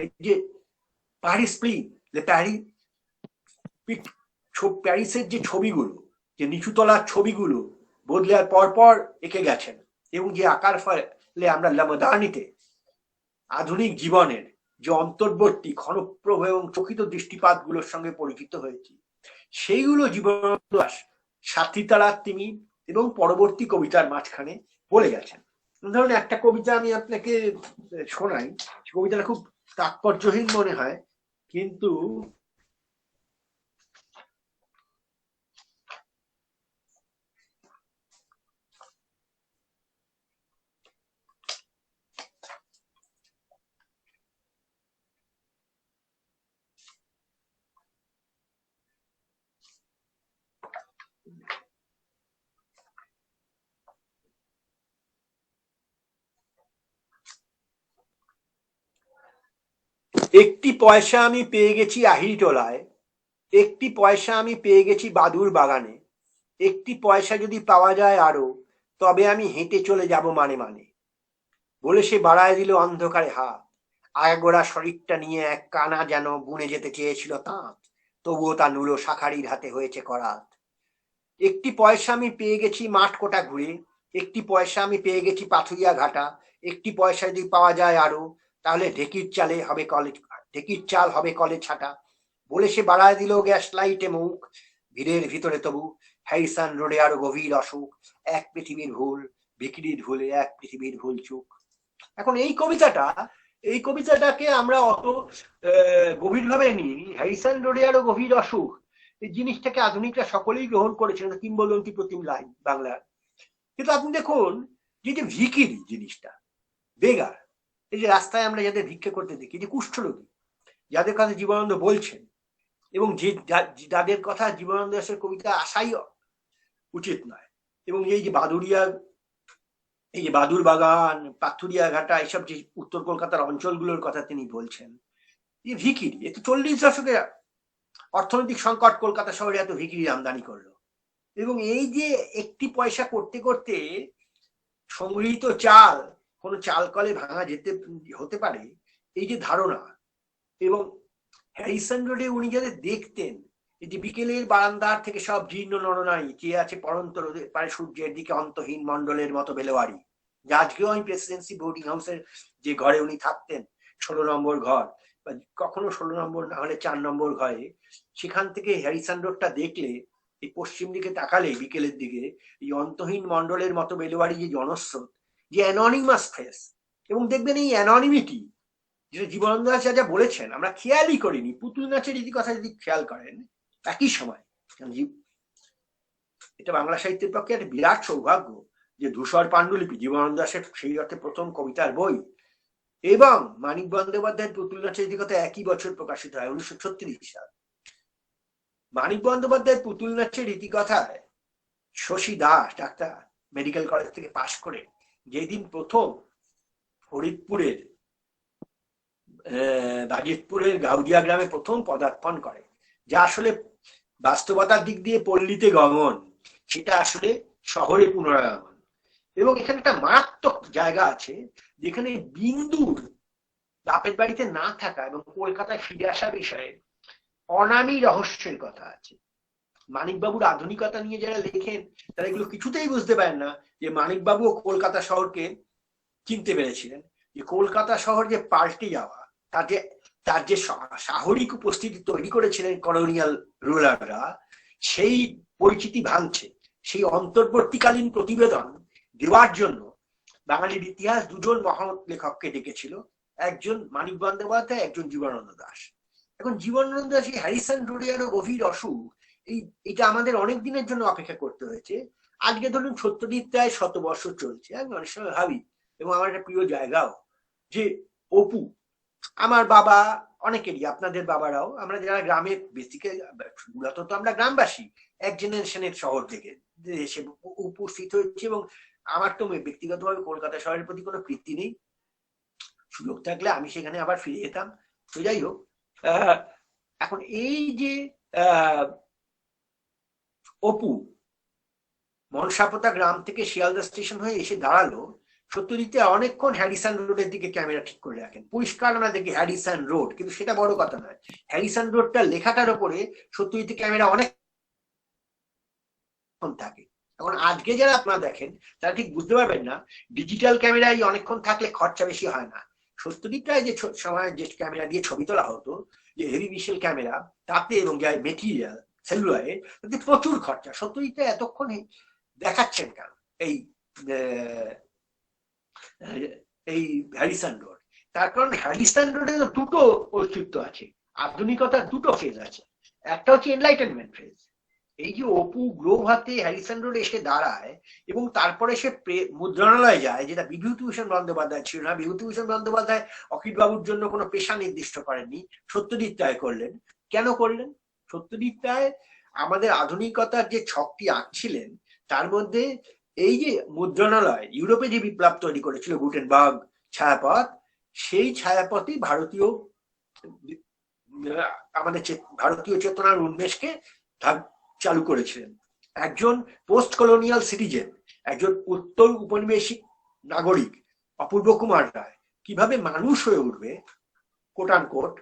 এই যে প্যারিস প্লিন, প্যারিসের যে ছবিগুলো, যে নিচুতলার ছবিগুলো বদলেয়ার পর এঁকে গেছেন, এবং যে আকার ফলে আমরা মডার্নিতে, আধুনিক জীবনের যে অন্তর্বর্তী ক্ষণপ্রভ এবং চকিত দৃষ্টিপাত গুলোর সঙ্গে পরিচিত হয়েছি, সেইগুলো জীবনানন্দ দাশ সাথী তারার তিমি এবং পরবর্তী কবিতার মাঝখানে বলে গেছেন। ধরুন একটা কবিতা আমি আপনাকে শোনাই, কবিতাটা খুব তাৎপর্যহীন মনে হয়, কিন্তু একটি পয়সা আমি পেয়ে গেছি আহিরিটোলায়, একটি পয়সা আমি পেয়ে গেছি বাদুর বাগানে, একটি পয়সা যদি পাওয়া যায় আরো, তবে আমি হেঁটে চলে যাব মানে মানে। বলে সে বাড়ায় দিল অন্ধকারে হাত। আগাগোড়া শরীরটা নিয়ে এক কানা যেন বুনে যেতে চেয়েছিল তাঁত, তবুও তা নুলো শাখারির হাতে হয়েছে করাত। একটি পয়সা আমি পেয়ে গেছি মাঠ কোটা ঘুরে, একটি পয়সা আমি পেয়ে গেছি পাথুরিয়া ঘাটা, একটি পয়সা যদি পাওয়া যায় আরো, তাহলে ঢেকির চাল হবে কলে ছাটা। বলে সে বাড়ায় দিল গ্যাস লাইটে মুখ, ভিড়ের ভিতরে তবু হ্যারিসন রোডে আরো গভীর অসুখ, এক পৃথিবীর ভুল বিক্রির ভুলে এক পৃথিবীর ভুল চুক। এখন এই কবিতাটাকে আমরা অত গভীরভাবে নিই, হ্যারিসন রোডে আরো গভীর অসুখ, এই জিনিসটাকে আধুনিকরা সকলেই গ্রহণ করেছিলেন, কিংবদন্তি প্রতিম লাইন বাংলার। কিন্তু আপনি দেখুন যে ভিকিরি জিনিসটা, বেগার, এই যে রাস্তায় আমরা যাদের ভিক্ষা করতে দেখি, যে কুষ্ঠরোগী যাদের কথা জীবনানন্দ বলছেন, এবং যাদের কথা জীবনানন্দ দাশের কবিতা আসাই উচিত নয়, এবং এই যে বাদুর বাগান, পাথুরিয়া ঘাটা, এইসব যে উত্তর কলকাতার অঞ্চলগুলোর কথা তিনি বলছেন, এই ভিকিরি, এ তো 40 দশকে অর্থনৈতিক সংকট কলকাতা শহরে এত ভিকিরি আমদানি করলো। এবং এই যে একটি পয়সা করতে করতে সংগৃহীত চাল কোনো চাল কলে ভাঙা হতে পারে, এই যে ধারণা, এবং হ্যারিসন রোডে উনি যাদের দেখতেন, এই যে বিকেলের বারান্দার থেকে সব জীর্ণ নরনারী চেয়ে আছে পরন্ত রোদে পারে সূর্যের দিকে অন্তহীন মন্ডলের মতো বেলোয়ারি, যা আজকেও আমি প্রেসিডেন্সি বোর্ডিং হাউসের যে ঘরে উনি থাকতেন, 16 নম্বর ঘর, বা কখনো 16 নম্বর না হলে 4 নম্বর ঘরে, সেখান থেকে হ্যারিসন রোডটা দেখলে, এই পশ্চিম দিকে তাকালে বিকেলের দিকে এই অন্তহীন মন্ডলের মতো বেলোয়ারি যে জনস্রোত, যে অ্যানোনিমাস ফেস, এবং দেখবেন এই অ্যানোনিমিটি যেটা জীবনানন্দ দাশ যা বলেছেন আমরা খেয়ালই করিনি। পুতুল নাচের রীতি কথা যদি খেয়াল করেন, একই সময় এটা বাংলা সাহিত্যের পক্ষে একটা বিরাট সৌভাগ্য যে ধূসর পাণ্ডুলিপি জীবনানন্দ দাশের সেই অর্থে প্রথম কবিতার বই এবং মানিক বন্দ্যোপাধ্যায়ের পুতুল নাচের রীতি কথা একই বছর প্রকাশিত হয়, 1936 সাল। মানিক বন্দ্যোপাধ্যায়ের পুতুল নাচের রীতিকথায় Shashi Das doctor medical college থেকে পাশ করে যেদিন প্রথম ফরিদপুরের বাজিতপুরের গাউদিয়া গ্রামে প্রথম পদার্পণ করে, যা আসলে বাস্তবতার দিক দিয়ে পল্লীতে গমন, সেটা আসলে শহরে পুনরাগমন। এবং এখানে একটা মারাত্মক জায়গা আছে যেখানে বিন্দুর বাপের বাড়িতে না থাকা এবং কলকাতায় ফিরে আসা বিষয়ে অনামী রহস্যের কথা আছে। মানিকবাবুর আধুনিকতা নিয়ে যারা লেখেন তারা এগুলো কিছুতেই বুঝতে পারেন না যে মানিকবাবুও কলকাতা শহরকে চিনতে পেরেছিলেন, যে কলকাতা শহর যে পাল্টে যাওয়া, তার যে সাহরিক উপস্থিতি তৈরি করেছিলেন কলোনিয়াল রুলাররা, সেই পরিচিতি ভাঙছে। সেই অন্তর্বর্তীকালীন প্রতিবেদন দেওয়ার জন্য বাঙালির ইতিহাস দুজন মহান লেখককে ডেকেছিল, একজন মানিক বন্দ্যোপাধ্যায়, একজন জীবনানন্দ দাশ। এখন জীবনানন্দ দাস হ্যারিসন রোডে আরো গভীর অসুখ, এটা আমাদের অনেক দিনের জন্য অপেক্ষা করতে হয়েছে। আজকে ধরুন সত্যজিৎ রায় 100 বছর চলছে, আমি অনেক সময় ভাবি, এবং আমার একটা প্রিয় জায়গাও, যে অপু, আমার বাবা, অনেকেরই, আপনাদের বাবারাও, আমরা যারা গ্রামে বেসিক্যালি মূলত তো আমরা গ্রামবাসী, এক জেনারেশনের শহর থেকে এসে উপস্থিত হয়েছে, এবং আমার তো ব্যক্তিগতভাবে কলকাতা শহরের প্রতি কোনো প্রীতি নেই, সুযোগ থাকলে আমি সেখানে আবার ফিরে যেতাম। তো যাই হোক, এখন এই যে অপু মনসাপোতা গ্রাম থেকে শিয়ালদা স্টেশন হয়ে এসে দাঁড়ালো, সত্যজিৎ অনেকক্ষণ হ্যারিসন রোডের দিকে ক্যামেরা ঠিক করে রাখেন, পরিষ্কার আমরা দেখি হ্যারিসন রোড, কিন্তু সেটা বড় কথা নয়। হ্যারিসন রোডটা লেখাটার উপরে সত্যজিৎ ক্যামেরা অনেক থাকে। এখন আজকে যারা আপনারা দেখেন তারা ঠিক বুঝতে পারবেন না, ডিজিটাল ক্যামেরায় অনেকক্ষণ থাকলে খরচা বেশি হয় না। সত্যজিৎ রায় যে সময় যে ক্যামেরা দিয়ে ছবি তোলা হতো, যে হেভি ভিশুয়াল ক্যামেরা, তাতে এবং যা মেটেরিয়াল সেলুলয়েড, তাতে প্রচুর খরচা। সত্যজিৎ রায় এতক্ষণে দেখাচ্ছেন কেন এই হ্যারিসন রোড? তার কারণ হ্যারিসন রোডে দুটো অস্তিত্ব আছে, আধুনিকতার দুটো ফেজ আছে। একটা হচ্ছে এনলাইটেনমেন্ট ফেজ, এই যে অপু গ্লোভ হাতে হ্যারিসন রোডে এসে দাঁড়ায় এবং তারপরে সে মুদ্রণালয়ে যায়, যেটা বিভূতিভূষণ বন্দ্যোপাধ্যায় ছিল না। বিভূতিভূষণ বন্দ্যোপাধ্যায় অখিল বাবুর জন্য কোনো পেশা নির্দিষ্ট করেননি, সত্যজিৎ রায় করলেন। কেন করলেন? সত্যজিৎ রায় আমাদের আধুনিকতার যে ছকটি আঁকছিলেন, তার মধ্যে এই যে মুদ্রণালয় ইউরোপে যে বিপ্লব তৈরি করেছিল গুটেনবার্গ ছায়াপথ, সেই ছায়াপথই ভারতীয় আমাদের ভারতীয় চেতনার উন্মেষকে চালু করেছিলেন। একজন পোস্ট কলোনিয়াল সিটিজেন, একজন উত্তর উপনিবেশিক নাগরিক অপূর্ব কুমার রায় কিভাবে মানুষ হয়ে উঠবে কোট আন কোট,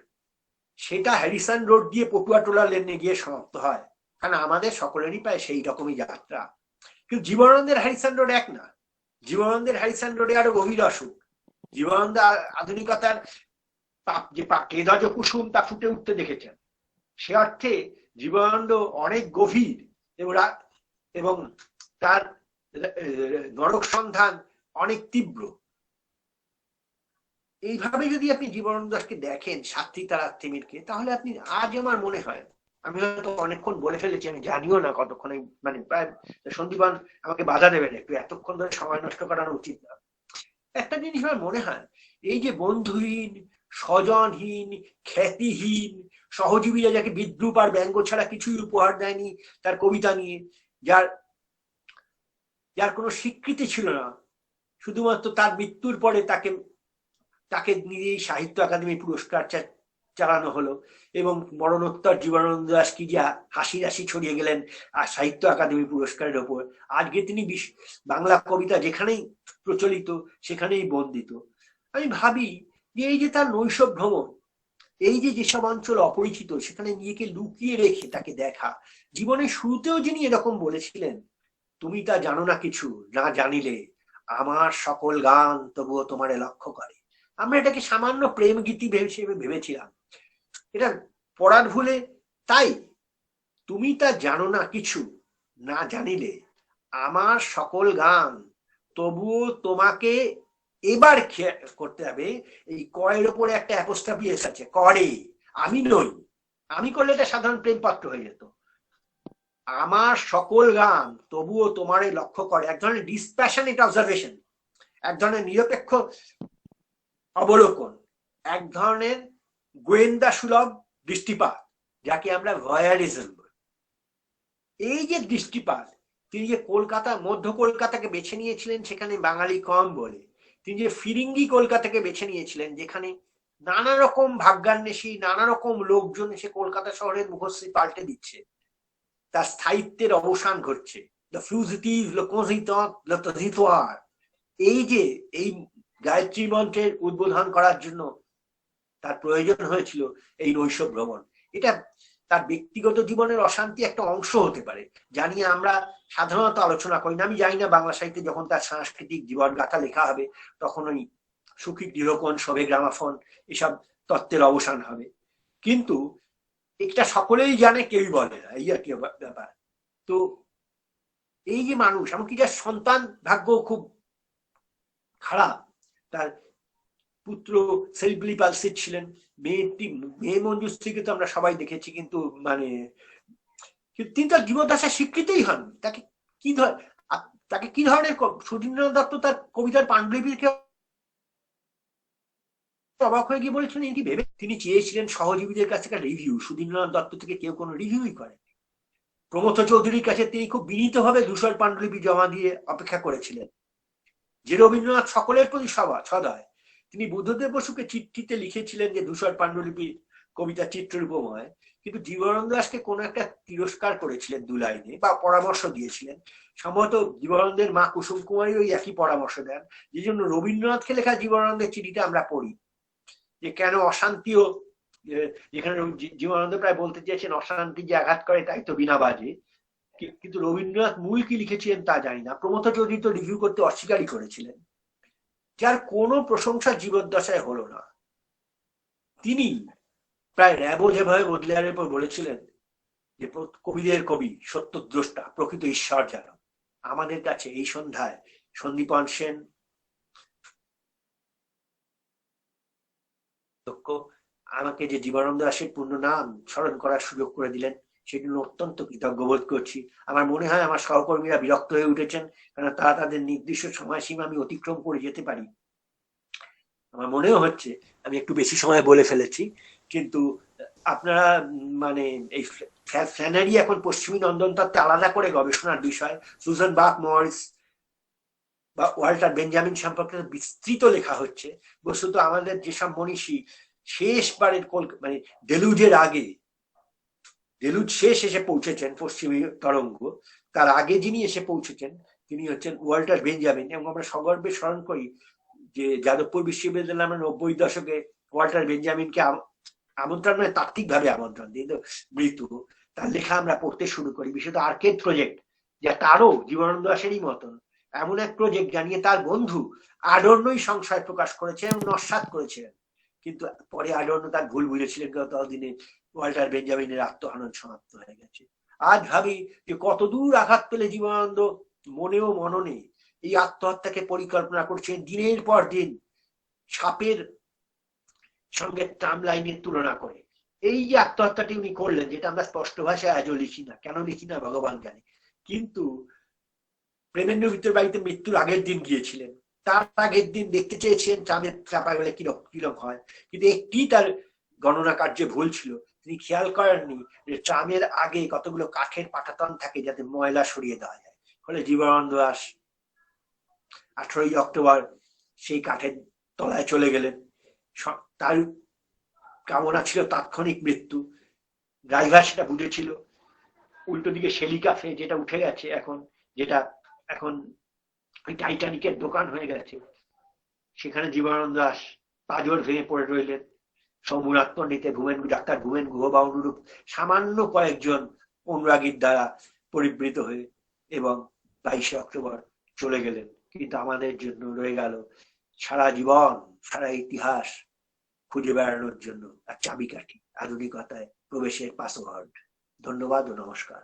সেটা হ্যারিসন রোড দিয়ে পটুয়াটোলা লেনে গিয়ে সমাপ্ত হয়। কারণ আমাদের সকলেরই প্রায় সেই রকমই যাত্রা। কিন্তু জীবনানন্দের হ্যারিসন রোড এক না, জীবনানন্দের হ্যারিসন রোডে আরো গভীর অসুখ। জীবনানন্দ আধুনিকতার যে কেদজ কুসুম তা ফুটে উঠতে দেখেছেন, সে অর্থে জীবনানন্দ অনেক গভীর এবং তার নরক সন্ধান অনেক তীব্র। এইভাবে যদি আপনি জীবনানন্দ দাশকে দেখেন, সাত্রী তারা তিমিরকে, তাহলে আপনি, আজ আমার মনে হয়, আমি হয়তো অনেকক্ষণ বলে ফেলেছি, আমি জানিও না কতক্ষণ, মানে প্রায় সন্দীপান আমাকে বাধা দেবেন একটু, এতক্ষণ ধরে সময় নষ্ট করানো উচিত না। একটা জিনিস আমার মনে হয়, এই যে বন্ধুহীন, স্বজনহীন, খ্যাতিহীন, সহজীবীরা যাকে বিদ্রুপ আর ব্যঙ্গ ছাড়া কিছুই উপহার দেয়নি তার কবিতা নিয়ে, যার কোনো স্বীকৃতি ছিল না, শুধুমাত্র তার মৃত্যুর পরে তাকে নিয়েই সাহিত্য একাডেমি পুরস্কার চালানো হলো, এবং মরণোত্তর জীবনানন্দ দাশ কি যা হাসি রাশি ছড়িয়ে গেলেন আর সাহিত্য একাডেমি পুরস্কারের ওপর। আজকে তিনি বাংলা কবিতা যেখানেই প্রচলিত সেখানেই বন্দিত। আমি ভাবি যে এই যে তার নৈশভ ভ্রমণ, এই যে যেসব অঞ্চল অপরিচিত সেখানে নিজেকে লুকিয়ে রেখে তাকে দেখা। জীবনের শুরুতেও যিনি এরকম বলেছিলেন, তুমি তা জানো না কিছু, না জানিলে আমার সকল গান তবুও তোমারে লক্ষ্য করে। আমরা এটাকে সামান্য প্রেম গীতি হিসেবে ভেবেছিলাম, এটা পড়ার ভুলে তাই তুমি তা জানো না কিছু, না জানিলে আমার সকল গান তবুও তোমাকে এবার করতে হবে। এই কয়ের ওপরে একটা অ্যাপোস্ট্রফি এস আছে, করে, আমি নই। আমি করলে এটা সাধারণ প্রেম পাত্র হয়ে যেত। আমার সকল গান তবুও তোমারে লক্ষ্য করে, এক ধরনের ডিসপ্যাশনেট অবজারভেশন, এক ধরনের নিরপেক্ষ অবলোকন, এক ধরনের গোয়েন্দা সুলভ দৃষ্টিপাত, যাকে আমরা ভয়ারিজম বলি। এই যে দৃষ্টিপাত, তিনি যে কলকাতা, মধ্য কলকাতাকে বেছে নিয়েছিলেন সেখানে বাঙালি কম বলে, তিনি যে ফিরিঙ্গি কলকাতাকে বেছে নিয়েছিলেন যেখানে নানা রকম ভাগ্যান্বেষী, নানা রকম লোকজন এসে কলকাতা শহরের মুখশ্রী পাল্টে দিচ্ছে, তার স্থায়িত্বের অবসান ঘটছে। এই যে এই গায়ত্রী মন্ত্রের উদ্বোধন করার জন্য তার প্রয়োজন হয়েছিল এই নৈশ ভ্রমণ। এটা তার ব্যক্তিগত জীবনের অশান্তি একটা অংশ হতে পারে, জানি আমরা সাধারণত আলোচনা করি না। আমি জানি না বাংলা সাহিত্যে যখন তার সাংস্কৃতিক জীবন গাথা লেখা হবে তখন ওই সুখী গৃহকোণ, শোভে গ্রামাফোন, এসব তত্ত্বের অবসান হবে, কিন্তু এটা সকলেই জানে, কেউই বলে না, এই আর কি ব্যাপার। তো এই যে মানুষ, এমনকি যার সন্তান ভাগ্য খুব খারাপ, তার পুত্র সেরিব্রালি পালসিড ছিলেন, মেয়ে মঞ্জুশ্রীকে তো আমরা সবাই দেখেছি, কিন্তু মানে তিনি তার জীবদ্দশায় স্বীকৃতই হন। তাকে কি ধরনের, সুধীন্দ্রনাথ দত্ত তার কবিতার পাণ্ডুলিপিকে অবাক হয়ে গিয়ে বলেছিলেন এটি ভেবে তিনি চেয়েছিলেন সহজীবীদের কাছে একটা রিভিউ। সুধীন্দ্রনাথ দত্ত থেকে কেউ কোনো রিভিউই করে। প্রমথ চৌধুরীর কাছে তিনি খুব বিনীতভাবে ধূসর পাণ্ডুলিপি জমা দিয়ে অপেক্ষা করেছিলেন। যে রবীন্দ্রনাথ সকলের প্রতি সদয়, তিনি বুদ্ধদেব বসুকে চিঠিতে লিখেছিলেন যে ধূসর পাণ্ডুলিপি কবিতা চিত্ররূপময়, কিন্তু জীবনানন্দ দাশকে কোনো একটা তিরস্কার করেছিলেন 2 লাইনে, বা পরামর্শ দিয়েছিলেন। সম্ভবত জীবনানন্দের মা কুসুম কুমারী ওই একই পরামর্শ দেন, যে জন্য রবীন্দ্রনাথকে লেখা জীবনানন্দের চিঠিটা আমরা পড়ি, যে কেন অশান্তিও, যেখানে জীবনানন্দ প্রায় বলতে চেয়েছেন অশান্তি যে আঘাত করে তাই তো বিনা বাজে, কিন্তু রবীন্দ্রনাথ মূল কি লিখেছিলেন তা জানি না। প্রমথ চৌধুরী তো রিভিউ করতে অস্বীকারই করেছিলেন, যার কোনো প্রশংসা জীবদ্দশায় হলো না। তিনি প্রায় র্যাবো যেভাবে বদলিয়ারের পর বলেছিলেন যে কবিদের কবি, সত্যদ্রষ্টা, প্রকৃত ঈশ্বর যেন। আমাদের কাছে এই সন্ধ্যায় সন্দীপন সেন আমাকে যে জীবনানন্দ দাশের পূর্ণ নাম স্মরণ করার সুযোগ করে দিলেন, সেজন্য অত্যন্ত কৃতজ্ঞ বোধ করছি। আমার মনে হয় আমার সহকর্মীরা বিরক্ত হয়ে উঠেছেন, কারণ তারা তাদের নির্দিষ্ট সময়সীমা আমি অতিক্রম করে যেতে পারি। আমার মনেও হচ্ছে আমি একটু বেশি সময় বলে ফেলেছি, কিন্তু আপনারা মানে এই ফ্ল্যানারি এখন পশ্চিমী নন্দনতত্ত্বে আলাদা করে গবেষণার বিষয়। সুজান বাক মরিস বা ওয়াল্টার বেঞ্জামিন সম্পর্কে বিস্তৃত লেখা হচ্ছে। বস্তুত আমাদের যেসব মনীষী শেষবারের মানে ডেলুজের আগে, ডেলুজ শেষ এসে পৌঁছেছেন পশ্চিমী তরঙ্গ, তার আগে যিনি এসে পৌঁছেছেন তিনি হচ্ছেন ওয়াল্টার বেঞ্জামিন। এবং আমরা সগর্বে স্মরণ করি যে যাদবপুর বিশ্ববিদ্যালয়ে আমরা 90 দশকে ওয়াল্টার বেঞ্জামিনকে আমন্ত্রণ, মানে তাত্ত্বিকভাবে আমন্ত্রণ দিয়ে মৃত্যু, তার লেখা আমরা পড়তে শুরু করি। বিশেষত আর্কেড প্রজেক্ট, যা তারও জীবনানন্দ দাশেরই মতন এমন এক প্রজেক্ট জানিয়ে তার বন্ধু আডর্ণই সংশয় প্রকাশ করেছেন এবং নস্যাৎ করেছিলেন, কিন্তু পরে আডর্ণ তার ভুল বুঝেছিলেন। ততদিনে ওয়াল্টার বেঞ্জামিনের আত্মহনন সমাপ্ত হয়ে গেছে। আজ ভাবি যে কতদূর আঘাত পেলে জীবনানন্দ মনেও মননে এই আত্মহত্যাকে পরিকল্পনা করছেন, দিনের পর দিন সাপের সঙ্গে ট্রাম লাইনের তুলনা করে। এই যে আত্মহত্যাটি উনি করলেন, যেটা আমরা স্পষ্ট ভাষায় আজও লিখি না, কেন লিখি না ভগবান জানে, কিন্তু প্রেমেন্দ্র মিত্রের বাড়িতে মৃত্যুর আগের দিন গিয়েছিলেন, তার আগের দিন দেখতে চেয়েছিলেন ট্রামে চাপা গেলে কিরকম হয়, কিন্তু একটি তার গণনা কার্যে ভুল ছিল। তিনি খেয়াল করেননি যে ট্রামের আগে কতগুলো কাঠের পাটাতন থাকে যাতে ময়লা সরিয়ে দেওয়া যায়। ফলে জীবনানন্দ দাশ 18ই অক্টোবর সেই কাঠের তলায় চলে গেলেন। তার কামনা ছিল তাৎক্ষণিক মৃত্যু, ড্রাইভার সেটা বুঝেছিল। উল্টো দিকে শেলি কাফে, যেটা উঠে গেছে এখন, যেটা এখন ওই টাইটানিকের দোকান হয়ে গেছে, সেখানে জীবনানন্দ দাশ পাঁজর ভেঙে পড়ে রইলেন। শম্ভুনাথ পণ্ডিতের ডাক্তার ভূমেন গুহ বা অনুরূপ সামান্য কয়েকজন অনুরাগীর দ্বারা পরিবৃত হয়ে এবং 22শে অক্টোবর চলে গেলেন, কিন্তু আমাদের জন্য রয়ে গেল সারা জীবন, সারা ইতিহাস খুঁজে বেড়ানোর জন্য আর চাবিকাঠি, আধুনিকতায় প্রবেশের পাসওয়ার্ড। ধন্যবাদ ও নমস্কার।